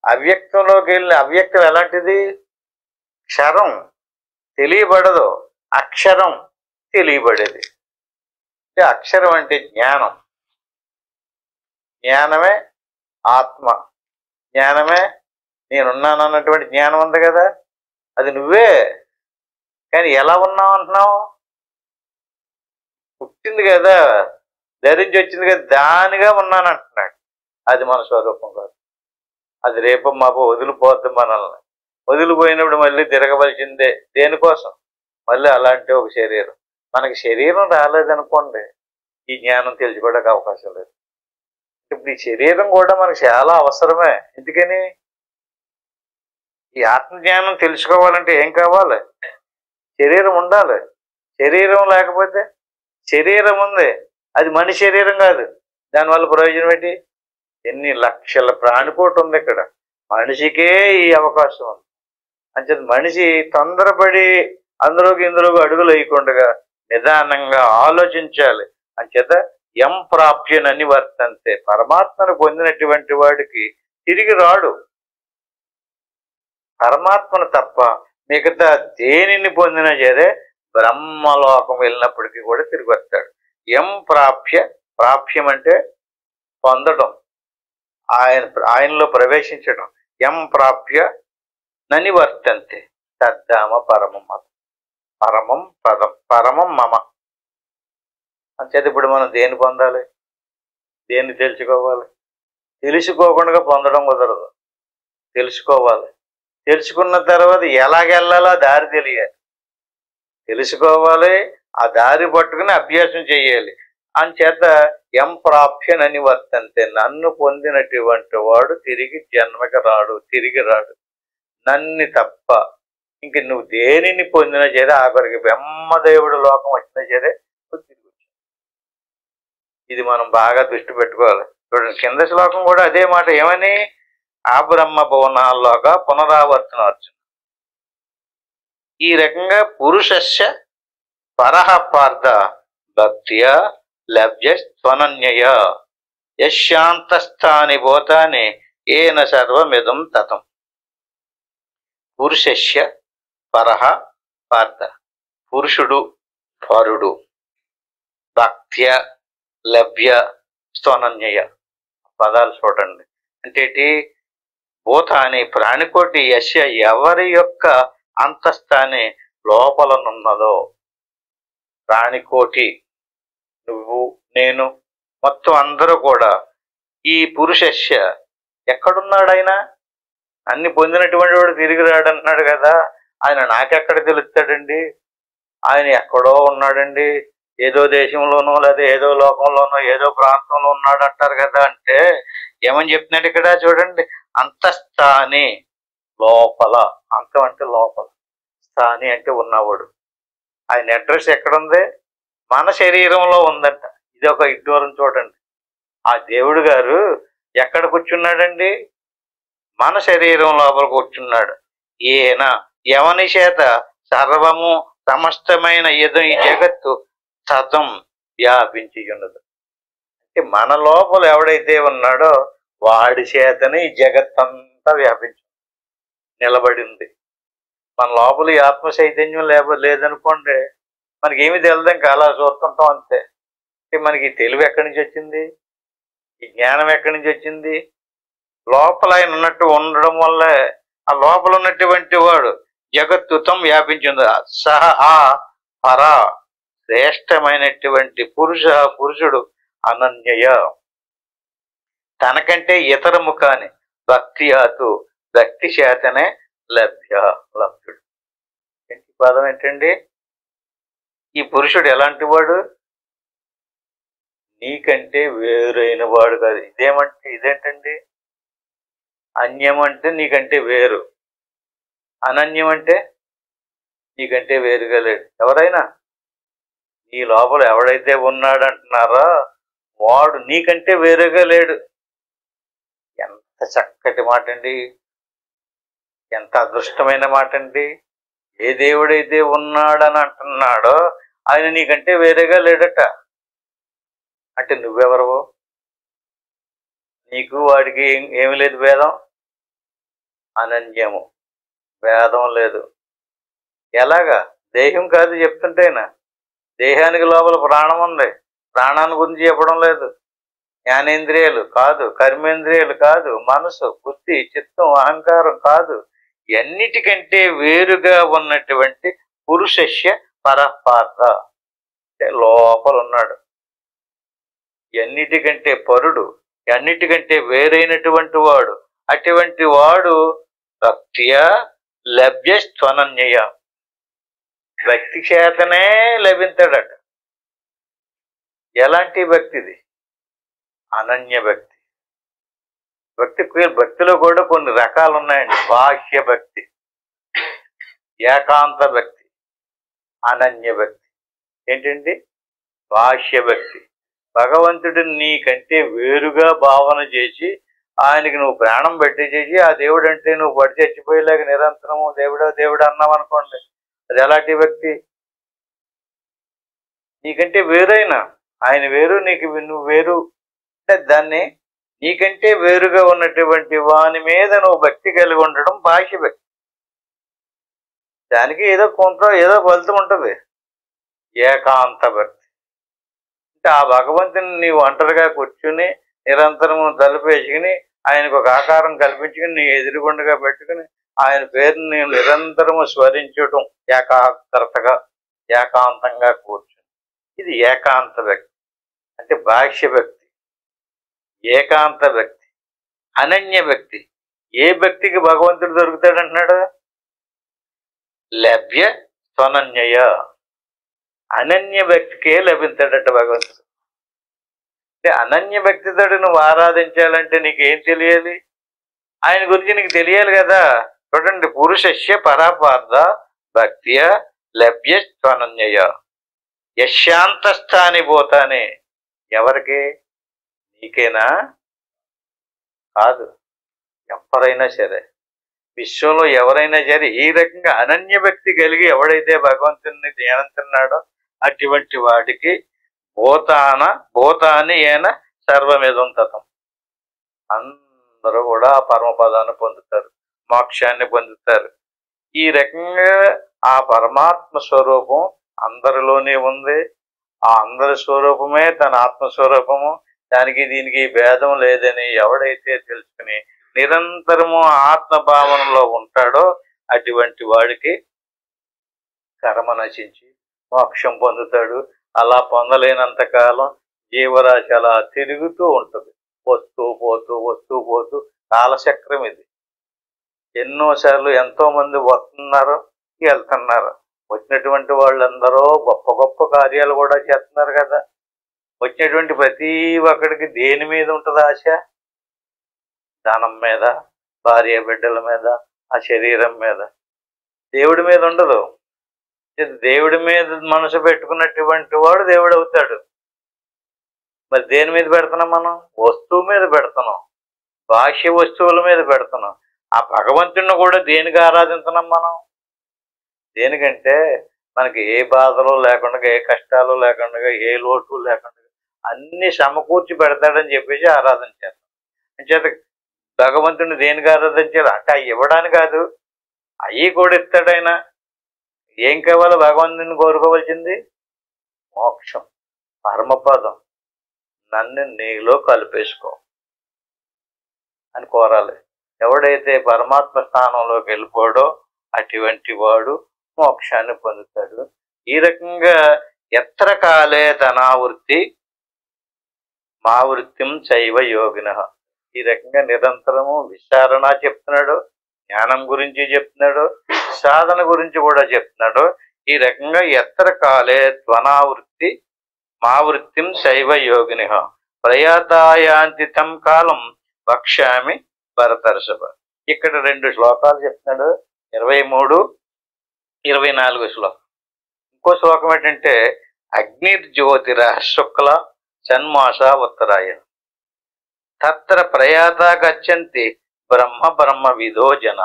Speaker 1: అవ్యక్తంలోకి వెళ్ళి అవ్యక్తం ఎలాంటిది? క్షరం తెలియబడదు, అక్షరం తెలియబడేది. అంటే అక్షరం అంటే జ్ఞానం, జ్ఞానమే ఆత్మ, జ్ఞానమే నేనున్నాను అన్నటువంటి జ్ఞానం ఉంది కదా, అది నువ్వే. కానీ ఎలా ఉన్నావు అంటున్నావు? పుట్టింది కదా, ధరించి వచ్చింది కదా, దానిగా ఉన్నాను అంటున్నాడు. అది మన స్వరూపం కాదు. అది రేపు మాపు వదిలిపోద్ది మనల్ని. వదిలిపోయినప్పుడు మళ్ళీ తిరగవలసిందే. దేనికోసం? మళ్ళీ అలాంటి ఒక శరీరం. మనకి శరీరం రాలేదనుకోండి, ఈ జ్ఞానం తెలుసుకోవడానికి అవకాశం లేదు. ఇప్పుడు ఈ శరీరం కూడా మనకు చాలా అవసరమే. ఎందుకని? ఈ ఆత్మజ్ఞానం తెలుసుకోవాలంటే ఏం కావాలి? శరీరం ఉండాలి. శరీరం లేకపోతే, శరీరం ఉంది, అది మనిషి శరీరం కాదు, దానివల్ల ప్రయోజనం ఏంటి? ఎన్ని లక్షల ప్రాణికోటి ఉంది ఇక్కడ, మనిషికే ఈ అవకాశం ఉంది. అంచేత మనిషి తొందరపడి అందులోకి ఇందులోకి అడుగులు వేయకుండా నిదానంగా ఆలోచించాలి. అంచేత ఎం ప్రాప్యనని వర్తంతే. పరమాత్మను పొందినటువంటి వాడికి తిరిగి రాడు. పరమాత్మను తప్ప మిగతా దేనిని పొందినా సరే బ్రహ్మలోకం వెళ్ళినప్పటికీ కూడా తిరిగి వస్తాడు. ఎం ప్రాప్య, ప్రాప్యం అంటే పొందడం, ఆయనలో ప్రవేశించడం. ఎం ప్రాప్య ననివర్తంతే తద్ధామ పరమం మతం, పరమం పదం, పరమం మమ. అంచేత ఇప్పుడు మనం దేన్ని పొందాలి, దేన్ని తెలుసుకోవాలి? తెలుసుకోకుండా పొందడం కుదరదు, తెలుసుకోవాలి. తెలుసుకున్న తర్వాత ఎలాగెళ్ళాలో దారి తెలియాలి, తెలుసుకోవాలి, ఆ దారి పట్టుకుని అభ్యాసం చేయాలి. అంచేత ఎం ప్రాప్యనని వర్తంతే, నన్ను పొందినటువంటి వాడు తిరిగి జన్మకి రాడు, తిరిగి రాడు. నన్ను తప్ప ఇంక నువ్వు దేనిని పొందినా సరే, ఆఖరికి బ్రహ్మదేవుడు లోకం వచ్చినా సరే నువ్వు తిరిగి వచ్చావు. ఇది మనం బాగా దృష్టి పెట్టుకోవాలి. చూడండి, కింద శ్లోకం కూడా అదే మాట. ఏమని? ఆ బ్రహ్మ భువనాల్లోగా పునరావర్తనార్చన. ఈ రకంగా పురుషస్య పరః పార్థ భక్త్యా లభ్య స్వనన్యయ యశాంతస్థాని భూతాని ఏన సర్వమిదం తతం. పురుషస్య పరః పార్థ, పురుషుడు, పరుడు, భక్త్య లభ్య స్వనన్యయ. పదాలు చూడండి. అంటే భూతాని ప్రాణికోటి యశ, ఎవరి యొక్క అంతస్థాని లోపలనున్నదో, ప్రాణికోటి నువ్వు నేను మొత్తం అందరూ కూడా ఈ పురుషస్య ఎక్కడున్నాడు? ఆయన అన్ని పొందినటువంటి వాడు తిరిగి రాడన్నాడు కదా. ఆయన నాకెక్కడ తెలుస్తాడండి? ఆయన ఎక్కడో ఉన్నాడండి, ఏదో దేశంలోనో లేదా ఏదో లోకంలోనో ఏదో ప్రాంతంలో ఉన్నాడు అంటారు కదా. అంటే ఏమని చెప్తున్నాడు ఇక్కడ చూడండి. అంతస్థాని, లోపల. అంతం అంటే లోపల, స్థాని అంటే ఉన్నవాడు. ఆయన అడ్రస్ ఎక్కడుంది? మన శరీరంలో ఉందంట. ఇది ఒక ఇడ్డూరం చూడండి. ఆ దేవుడు గారు ఎక్కడ కూర్చున్నాడండి? మన శరీరం లోపల కూర్చున్నాడు. ఈయన ఎవని చేత సర్వము సమస్తమైన ఏదో ఈ జగత్తు సతం వ్యాపించి ఉన్నది. అంటే మన లోపల ఎవడైతే ఉన్నాడో వాడి చేతనే ఈ జగత్తంతా వ్యాపించి నిలబడింది. మన లోపల ఈ ఆత్మ చైతన్యం లేదనుకోండి, మనకి ఏమి తెలియదు, ఇంకా అలా చూస్తుంటాం అంతే. మనకి తెలివి ఎక్కడి నుంచి వచ్చింది? ఈ జ్ఞానం ఎక్కడి నుంచి వచ్చింది? లోపల ఆయన ఉన్నట్టు ఉండడం వల్లే. ఆ లోపల ఉన్నటువంటి వాడు జగత్తుతం వ్యాపించింది. సహ ఆ పర, శ్రేష్టమైనటువంటి పురుషుడు అనన్యయ, తనకంటే ఇతర ముఖాన్ని భక్తియాతు, భక్తి చేతనే లభ్యుడు. పదం ఏంటండి? ఈ పురుషుడు ఎలాంటి వాడు? నీకంటే వేరైన వాడు కాదు. ఇదేంటండి? అన్యం అంటే నీకంటే వేరు, అనన్యం అంటే నీకంటే వేరుగా లేడు. ఎవరైనా నీ లోపల ఎవడైతే ఉన్నాడు అంటున్నారో వాడు నీకంటే వేరుగా లేడు. ఎంత చక్కటి మాట అండి, ఎంత అదృష్టమైన మాట అండి. ఏ దేవుడైతే ఉన్నాడని అంటున్నాడో ఆయన నీకంటే వేరేగా లేడట. అంటే నువ్వెవరవో? నీకు వాడికి ఏమి లేదు, భేదం, అనన్యము, భేదం లేదు. ఎలాగా? దేహం కాదు చెప్తుంటేనా? దేహానికి లోపల ప్రాణం ఉంది, ప్రాణాన్ని గురించి చెప్పడం లేదు. జ్ఞానేంద్రియాలు కాదు, కర్మేంద్రియాలు కాదు, మనసు, బుద్ధి, చిత్తం, అహంకారం కాదు. ఎన్నిటికంటే వేరుగా ఉన్నటువంటి పురుషస్య పరపార్థ, లోపల ఉన్నాడు. ఎన్నిటికంటే పరుడు, అన్నిటికంటే వేరైనటువంటి వాడు. అటువంటి వాడు భక్తియా లభ్య స్వనన్యయ, భక్తి చేతనే లభించాడట. ఎలాంటి భక్తిది? అనన్య భక్తి. భక్తిలో కూడా కొన్ని రకాలు ఉన్నాయండి. బాహ్య భక్తి, ఏకాంత భక్తి, అనన్య భక్తి. ఏంటండి? బాహ్య భక్తి. భగవంతుడిని నీకంటే వేరుగా భావన చేసి ఆయనకి నువ్వు ప్రాణం పెట్టేసేసి ఆ దేవుడు అంటే నువ్వు పడి చచ్చిపోయేలాగా నిరంతరము దేవుడు అన్నావు అనుకోండి, అది ఎలాంటి భక్తి? నీకంటే వేరైనా ఆయన వేరు, నువ్వు వేరు. అంటే దాన్ని నీకంటే వేరుగా ఉన్నటువంటి వాని మీద నువ్వు భక్తి కలిగి ఉండడం బాహ్య భక్తి. దానికి ఏదో కొంత ఏదో ఫలితం ఉంటుంది. ఏకాంత భక్తి అంటే ఆ భగవంతుని నీవు ఒంటరిగా కూర్చుని నిరంతరము తలుపేసుకుని ఆయనకు ఒక ఆకారం కల్పించుకుని నీ ఎదురుగుండగా పెట్టుకుని ఆయన పేరుని నేను నిరంతరము స్మరించటం ఏకాగ్రతగా ఏకాంతంగా కూర్చుని ఇది ఏకాంత భక్తి అంటే బాహ్య భక్తి. ఏకాంత భక్తి, అనన్య భక్తి. ఏ భక్తికి భగవంతుడు దొరుకుతాడు అంటున్నాడు? లభ్య త్వనన్యయ, అనన్య భక్తికే లభిస్తాడట భగవంతుడు. అంటే అనన్య భక్తితోడు నువ్వు ఆరాధించాలంటే నీకేం తెలియాలి? ఆయన గురించి నీకు తెలియాలి కదా. చూడండి, పురుషస్య పరాపార్థ భక్తియ లభ్య త్వనన్యయ యశాంతస్థాని పోతానే. ఎవరికి? నీకేనా? కాదు, ఎవరైనా సరే, విశ్వంలో ఎవరైనా సరే ఈ రకంగా అనన్య భక్తి కలిగి ఎవడైతే భగవంతుని ధ్యానిస్తున్నాడో అటువంటి వాడికి భూతాని ఏన సర్వమిదం తతం, అందరూ కూడా ఆ పరమపదాన్ని పొందుతారు, మోక్షాన్ని పొందుతారు. ఈ రకంగా ఆ పరమాత్మ స్వరూపం అందరిలోనే ఉంది. ఆ అందరి స్వరూపమే తన ఆత్మస్వరూపము, దానికి దీనికి భేదం లేదని ఎవడైతే తెలుసుకుని నిరంతరము ఆత్మభావనలో ఉంటాడో అటువంటి వాడికి కర్మ నశించి మోక్షం పొందుతాడు. అలా పొందలేనంత కాలం జీవరాశి అలా తిరుగుతూ ఉంటుంది, వస్తూ పోతూ కాలచక్రం ఇది. ఎన్నోసార్లు ఎంతో మంది వస్తున్నారు, వెళ్తున్నారు. వచ్చినటువంటి వాళ్ళందరూ గొప్ప గొప్ప కార్యాలు కూడా చేస్తున్నారు కదా. వచ్చినటువంటి ప్రతి ఒక్కడికి దేని మీద ఉంటుంది ఆశ? ధనం మీద, భార్య బిడ్డల మీద, ఆ శరీరం మీద. దేవుడి మీద ఉండదు. దేవుడి మీద మనసు పెట్టుకున్నటువంటి వాడు దేవుడు అవుతాడు. మరి దేని మీద పెడుతున్నాం మనం? వస్తువు మీద పెడుతున్నాం, బాహ్య వస్తువుల మీద పెడుతున్నాం. ఆ భగవంతుడిని కూడా దేనికి ఆరాధిస్తున్నాం మనం? దేనికంటే మనకి ఏ బాధలు లేకుండా, ఏ కష్టాలు లేకుండా, ఏ లోటు లేకుండా అన్ని సమకూర్చి పెడతాడని చెప్పేసి ఆరాధన చేస్తాం. అంచేత భగవంతుడిని దేనికి ఆరాధించారు అంటే అవి ఇవ్వడానికి కాదు, అవి కూడా ఇస్తాడైనా. ఏం కావాలో భగవంతుని కోరుకోవాల్సింది? మోక్షం, పరమపదం, నన్ను నీలో కలిపేసుకో అని కోరాలి. ఎవడైతే పరమాత్మ స్థానంలోకి వెళ్ళిపోడో అటువంటి వాడు మోక్షాన్ని పొందుతాడు. ఈ రకంగా ఎత్ర కాలే తనావృత్తి మా వృత్తిం చైవ యోగిన. ఈ రకంగా నిరంతరము విచారణ చెప్తున్నాడు, జ్ఞానం గురించి చెప్తున్నాడు, సాధన గురించి కూడా చెప్తున్నాడు. ఈ రకంగా ఎత్ర కాలే త్వనావృత్తి మా వృత్తిం చైవ యోగిని ప్రయాతాయాంతితం కాలం వక్ష్యామి భరతర్షభ. ఇక్కడ 2 శ్లోకాలు చెప్తున్నాడు, 23, 24 శ్లోకం. ఇంకో శ్లోకం ఏంటంటే అగ్నిర్జ్యోతిర శుక్ల షణ్మాస ఉత్తరాయణ తత్ర ప్రయాత గచ్చంతి బ్రహ్మ విదో జన.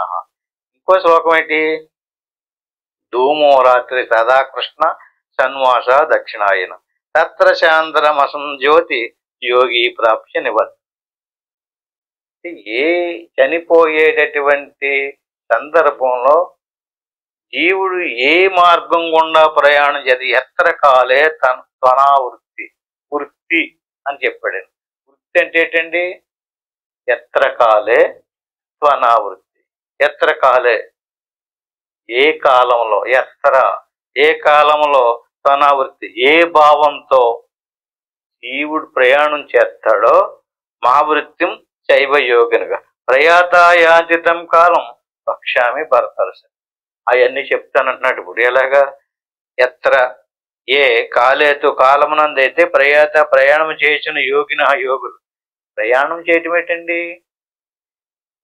Speaker 1: ఇంకో శ్లోకం ఏంటి? ధూమో రాత్రి సదా కృష్ణ షణ్మాస దక్షిణాయన తత్ర శాంతరమసం జ్యోతి యోగి ప్రాప్య నివత్. ఏ చనిపోయేటటువంటి సందర్భంలో జీవుడు ఏ మార్గం గుండా ప్రయాణం చేసి ఎత్ర కాలే తనావృత్తి, వృత్తి అని చెప్పాడు. వృత్తి అంటే ఏంటండి? ఎత్ర కాలే త్వనావృత్తి. ఎత్ర కాలే ఏ కాలంలో, ఎత్ర ఏ కాలంలో, త్వనావృత్తి ఏ భావంతో జీవుడు ప్రయాణం చేస్తాడో మా వృత్తిం శైవ యోగినిగా ప్రయాతాయాంతితం కాలం పక్షామి భరతర్ష. అవన్నీ చెప్తానంటున్నాడు. ఇప్పుడు ఎలాగా? ఎత్ర ఏ కాలేతు కాలమునందైతే ప్రయాణం చేసిన యోగిన యోగులు. ప్రయాణం చేయటం ఏంటండి?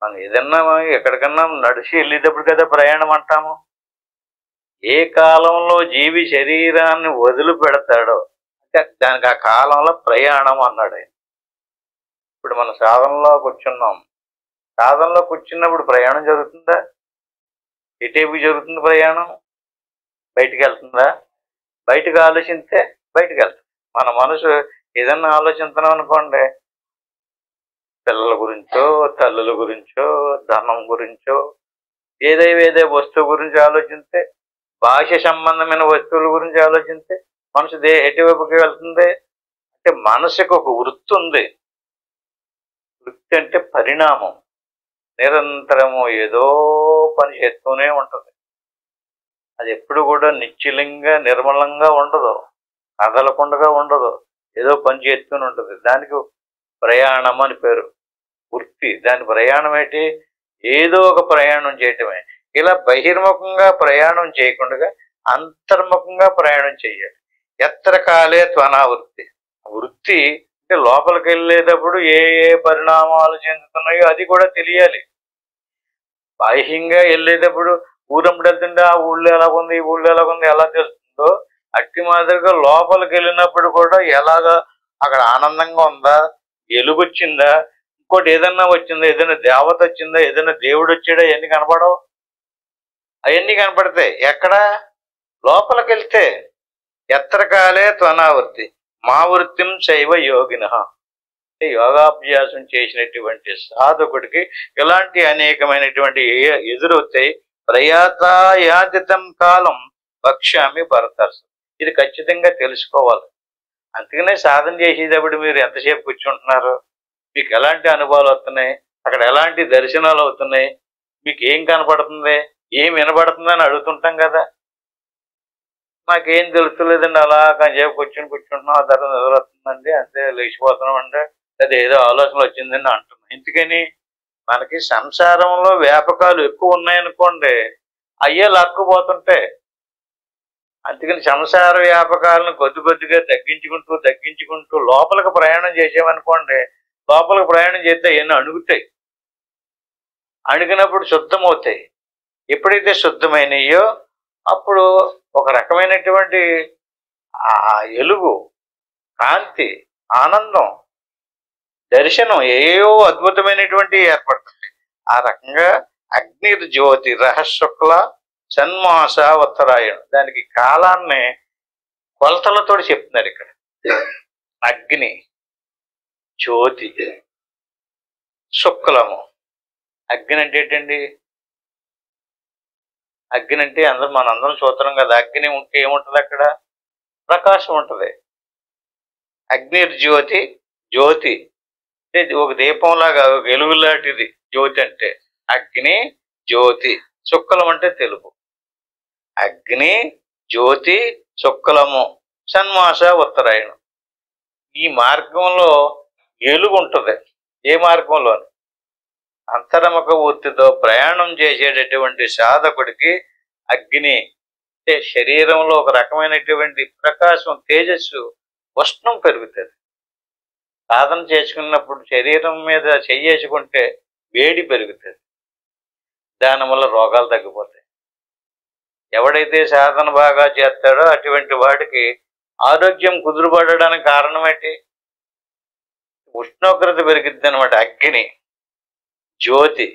Speaker 1: మనం ఏదన్నా ఎక్కడికన్నా నడిచి వెళ్ళేటప్పుడు కదా ప్రయాణం అంటాము. ఏ కాలంలో జీవి శరీరాన్ని వదిలిపెడతాడో అంటే దానికి ఆ కాలంలో ప్రయాణం అన్నాడు ఆయన. ఇప్పుడు మనం సాధనలో కూర్చున్నాం, సాధనలో కూర్చున్నప్పుడు ప్రయాణం జరుగుతుందా? ఎటేపు జరుగుతుంది ప్రయాణం? బయటికి వెళ్తుందా? బయటకు ఆలోచిస్తే బయటకు వెళ్తుంది. మన మనసు ఏదన్నా ఆలోచిస్తున్నాం అనుకోండి, పిల్లల గురించో, తల్లుల గురించో, ధనం గురించో, ఏదే వస్తువు గురించి ఆలోచిస్తే, భాష సంబంధమైన వస్తువుల గురించి ఆలోచిస్తే మనసు ఎటువైపుకి వెళ్తుంది అంటే మనసుకు ఒక వృత్తి ఉంది. వృత్తి అంటే పరిణామం, నిరంతరము ఏదో పని చేస్తూనే ఉంటుంది. అది ఎప్పుడు కూడా నిశ్చలంగా నిర్మలంగా ఉండదు, కదలకుండా ఉండదు, ఏదో పని చేస్తూనే ఉంటుంది. దానికి ప్రయాణం అని పేరు. వృత్తి దాని ప్రయాణం ఏంటి? ఏదో ఒక ప్రయాణం చేయటమే. ఇలా బహిర్ముఖంగా ప్రయాణం చేయకుండా అంతర్ముఖంగా ప్రయాణం చేయాలి. ఎత్ర కాలే త్వనావృత్తి. వృత్తి అంటే లోపలికి వెళ్ళేటప్పుడు ఏ ఏ పరిణామాలు చెందుతున్నాయో అది కూడా తెలియాలి. బాహ్యంగా వెళ్ళేటప్పుడు ఊరంపుడు వెళ్తుంటే ఆ ఊళ్ళో ఎలాగుంది, ఈ ఊళ్ళో ఎలాగుంది ఎలా తెలుస్తుందో అట్టి మాదిరిగా లోపలికి వెళ్ళినప్పుడు కూడా ఎలాగా అక్కడ ఆనందంగా ఉందా, వెలుగొచ్చిందా, ఇంకోటి ఏదన్నా వచ్చిందా, ఏదైనా దేవత వచ్చిందా, ఏదైనా దేవుడు వచ్చాడా, అవన్నీ కనపడవు. అవన్నీ కనపడతాయి ఎక్కడ? లోపలికి వెళ్తే. ఎత్రకాలే త్వనావృత్తి మా వృత్తిం శైవ యోగిన. యోగాభ్యాసం చేసినటువంటి సాధకుడికి ఇలాంటి అనేకమైనటువంటి ఎదురవుతాయి. ప్రయాతాయాతితం కాలం వక్ష్యామి భరతర్ష. ఇది ఖచ్చితంగా తెలుసుకోవాలి. అందుకనే సాధన చేసేటప్పుడు మీరు ఎంతసేపు కూర్చుంటున్నారు, మీకు ఎలాంటి అనుభవాలు వస్తున్నాయి, అక్కడ ఎలాంటి దర్శనాలు అవుతున్నాయి, మీకు ఏం కనపడుతుంది, ఏం వినపడుతుందని అడుగుతుంటాం కదా. మాకేం తెలుస్తలేదండి, అలా కాసేపు కూర్చుంటున్నాం, ఆ తర్వాత నిద్రొస్తుందండి, అంతే లేచిపోతున్నాం అంటే అది ఏదో ఆలోచన వచ్చిందని అంటున్నాం. ఎందుకని? మనకి సంసారంలో వ్యాపకాలు ఎక్కువ ఉన్నాయనుకోండి, అయ్యే లాక్కుపోతుంటాయి. అందుకని సంసార వ్యాపకాలను కొద్ది కొద్దిగా తగ్గించుకుంటూ లోపలికి ప్రయాణం చేసామనుకోండి, లోపలికి ప్రయాణం చేస్తే ఎన్నో అణుగుతాయి. అణుగినప్పుడు శుద్ధమవుతాయి. ఎప్పుడైతే శుద్ధమైనయో అప్పుడు ఒక రకమైనటువంటి ఎలుగు, కాంతి, ఆనందం, దర్శనం ఏవో అద్భుతమైనటువంటి ఏర్పడుతుంది. ఆ రకంగా అగ్నిర్జ్యోతి రహశుక్ల షణ్మాస ఉత్తరాయణం. దానికి కాలాన్ని కొలతలతో చెప్తున్నారు ఇక్కడ. అగ్ని, జ్యోతి, శుక్లము. అగ్ని అంటే ఏంటండి? అగ్ని అంటే మనందరం చూస్తున్నాం కదా. అగ్ని ఉంటే ఏముంటుంది అక్కడ? ప్రకాశం ఉంటుంది. అగ్నిర్జ్యోతి, జ్యోతి అంటే ఒక దీపంలాగా, ఒక వెలుగులాంటిది జ్యోతి అంటే. అగ్ని, జ్యోతి. శుక్లం అంటే తెలుపు. అగ్ని, జ్యోతి, శుక్లము, షణ్మాస ఉత్తరాయణం. ఈ మార్గంలో వెలుగు ఉంటుంది. ఏ మార్గంలో? అంతర్ముఖ వృత్తితో ప్రయాణం చేసేటటువంటి సాధకుడికి అగ్ని అంటే శరీరంలో ఒక రకమైనటువంటి ప్రకాశం, తేజస్సు, ఉష్ణం పెరుగుతుంది. సాధన చేసుకున్నప్పుడు శరీరం మీద చెయ్యేసుకుంటే వేడి పెరుగుతుంది. దానివల్ల రోగాలు తగ్గిపోతాయి. ఎవడైతే సాధన బాగా చేస్తాడో అటువంటి వాడికి ఆరోగ్యం కుదురుపడడానికి కారణం ఏంటి? ఉష్ణోగ్రత పెరిగిద్ది అనమాట. అగ్ని, జ్యోతి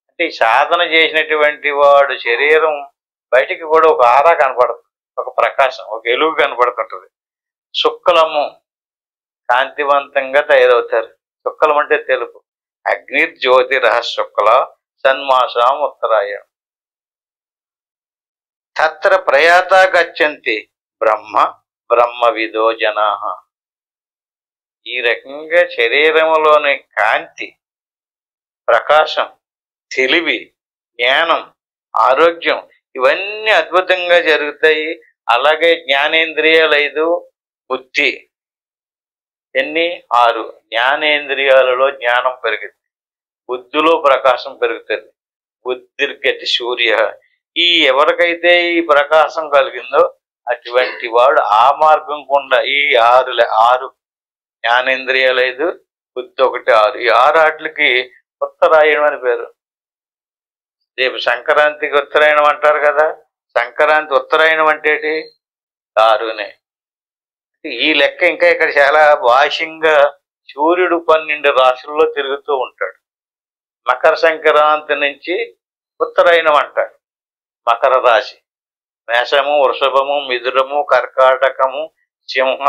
Speaker 1: అంటే సాధన చేసినటువంటి వాడు శరీరం బయటికి కూడా ఒక ఆరా కనపడుతుంది, ఒక ప్రకాశం, ఒక వెలుగు కనపడుతుంటుంది. శుక్లము కాంతివంతంగా తయారవుతారు. శుక్లం అంటే తెలుపు. అగ్నిర్జ్యోతి రహశుక్ల షణ్మాసం ఉత్తరాయణం. తత్ర ప్రయాత గచ్చంతి బ్రహ్మవిదో జనా. ఈ రకంగా శరీరంలోని కాంతి, ప్రకాశం, తెలివి, జ్ఞానం, ఆరోగ్యం ఇవన్నీ అద్భుతంగా జరుగుతాయి. అలాగే జ్ఞానేంద్రియాలు 5, బుద్ధి ఎన్ని? 6. జ్ఞానేంద్రియాలలో జ్ఞానం పెరుగుతుంది, బుద్ధిలో ప్రకాశం పెరుగుతుంది. బుద్ధిర్గతి సూర్య. ఈ ఎవరికైతే ఈ ప్రకాశం కలిగిందో అటువంటి వాడు ఆ మార్గం గుండా ఈ 6 జ్ఞానేంద్రియాలు 5, బుద్ధి 1, 6. ఈ 6 ఆటలకి ఉత్తరాయణం అని పేరు. రేపు సంక్రాంతికి ఉత్తరాయణం అంటారు కదా. సంక్రాంతి ఉత్తరాయణం అంటే 6నే. ఈ లెక్క ఇంకా ఇక్కడ చాలా భాష్యంగా సూర్యుడు 12 రాశుల్లో తిరుగుతూ ఉంటాడు. మకర సంక్రాంతి నుంచి ఉత్తరాయణం అంటారు. మకర రాశి మేషము, వృషభము, మిథునము, కర్కాటకము, సింహ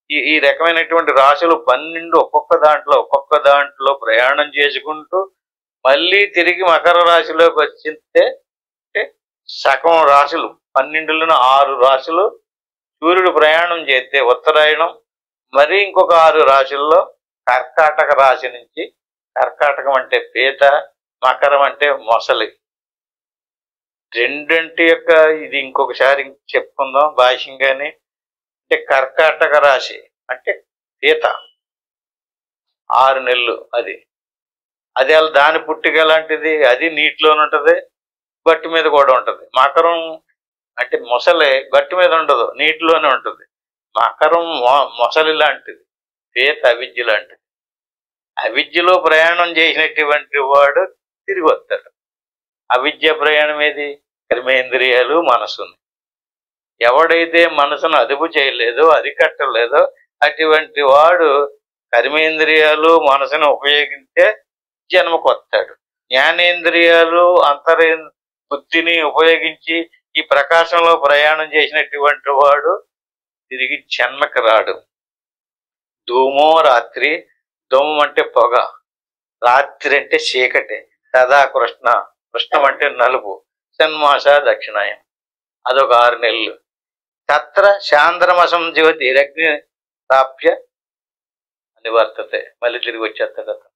Speaker 1: ఈ రకమైనటువంటి రాశులు 12 ఒక్కొక్క దాంట్లో ప్రయాణం చేసుకుంటూ మళ్ళీ తిరిగి మకర రాశిలోకి వచ్చితే సగం రాశులు 12లోని 6 రాశులు సూర్యుడు ప్రయాణం చేస్తే ఉత్తరాయణం, మరి ఇంకొక 6 రాశుల్లో కర్కాటక రాశి నుంచి, కర్కాటకం అంటే పీత, మకరం అంటే మొసలి, రెండింటి యొక్క ఇది ఇంకొకసారి చెప్పుకుందాం భాష్యంగాని. అంటే కర్కాటక రాశి అంటే పీత 6 నెలలు, అది అది దాని పుట్టిక ఎలాంటిది, అది నీటిలోనే ఉంటుంది, గట్టు మీద కూడా ఉంటుంది. మకరం అంటే మొసలి గట్టు మీద ఉండదు, నీటిలోనే ఉంటుంది. మకరం మొసలి లాంటిది, పీత అవిద్య లాంటిది. అవిద్యలో ప్రయాణం చేసినటువంటి వాడు తిరిగి వస్తాడు. అవిద్య ప్రయాణం ఏది? కర్మేంద్రియాలు, మనసుని. ఎవడైతే మనసును అదుపు చేయలేదో, అరికట్టలేదో, అటువంటి వాడు కర్మేంద్రియాలు, మనసును ఉపయోగించే జన్మకు వస్తాడు. జ్ఞానేంద్రియాలు, బుద్ధిని ఉపయోగించి ఈ ప్రకాశంలో ప్రయాణం చేసినటువంటి వాడు తిరిగి జన్మకి రాడు. ధూమో రాత్రి, ధూమం అంటే పొగ, రాత్రి అంటే చీకటి. సదా కృష్ణ, కృష్ణం అంటే నలుపు. షణ్మాస దక్షిణాయం, అదొక 6 నెలలు. తత్ర చాంద్రమసం జ్యోతి రగ్ని ప్రాప్య నివర్తతే, మళ్ళీ తిరిగి వచ్చేస్తాడు అతను.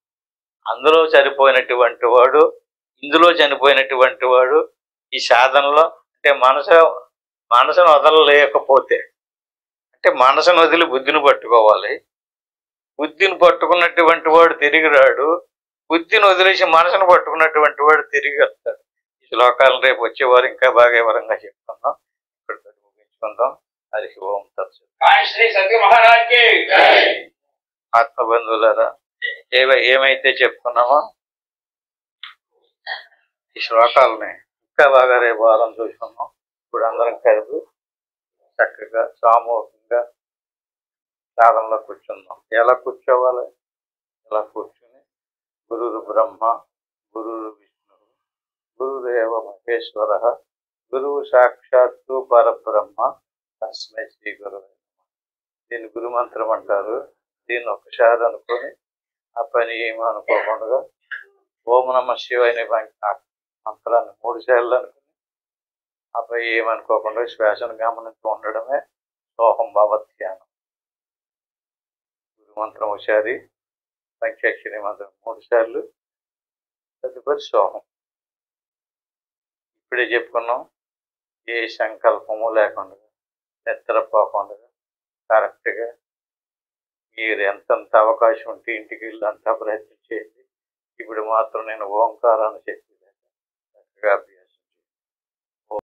Speaker 1: అందులో చనిపోయినటువంటి వాడు, ఇందులో చనిపోయినటువంటి వాడు ఈ సాధనలో అంటే మనసును వదలలేకపోతే, అంటే మనసును వదిలి బుద్ధిని పట్టుకోవాలి. బుద్ధిని పట్టుకున్నటువంటి వాడు తిరిగి రాడు, బుద్ధిని వదిలేసి మనసును పట్టుకున్నటువంటి వాడు తిరిగి వస్తాడు. ఈ శ్లోకాలను రేపు వచ్చేవారు ఇంకా బాగా వివరంగా చెప్పుకుందాం. ఇక్కడ ముగించుకుందాం. హరి ఓం తత్సత్. ఆత్మబంధువులారా, ఏమైతే చెప్పుకున్నామో ఈ శ్లోకాలని ఇంకా బాగా రేపు వారం చూసుకున్నాం. ఇప్పుడు అందరం కలిపి చక్కగా సామూహికంగా సాధనలో కూర్చుందాం. ఎలా కూర్చోవాలి? ఇలా కూర్చుని గురురు బ్రహ్మ, గురురు విష్ణు, గురుదేవ మహేశ్వర, గురువు సాక్షాత్తు పరబ్రహ్మ, తస్మై శ్రీ గురువే నమః. దీన్ని గురుమంత్రం అంటారు. దీన్ని ఒకసారి అనుకొని ఆ పని ఏమీ అనుకోకుండా ఓం నమః శివాయ అనే మంత్రాన్ని 3 సార్లు అనుకుని ఆపై ఏమనుకోకుండా శ్వాసను గమనించి ఉండడమే సోహం భవధ్యానం. గురు మంత్రం ఒకసారి, పంచాక్షరి మంత్రం 3 సార్లు, తదుపరి సోహం. ఇప్పుడే చెప్పుకున్నాం. ఏ సంకల్పము లేకుండా, నిద్రపోకుండా కరెక్ట్గా మీరు ఎంతంత అవకాశం ఉంటే ఇంటికి వెళ్ళి అంతా ప్రయత్నం చేయండి. ఇప్పుడు మాత్రం నేను ఓంకారాన్ని చెప్పి చక్కగా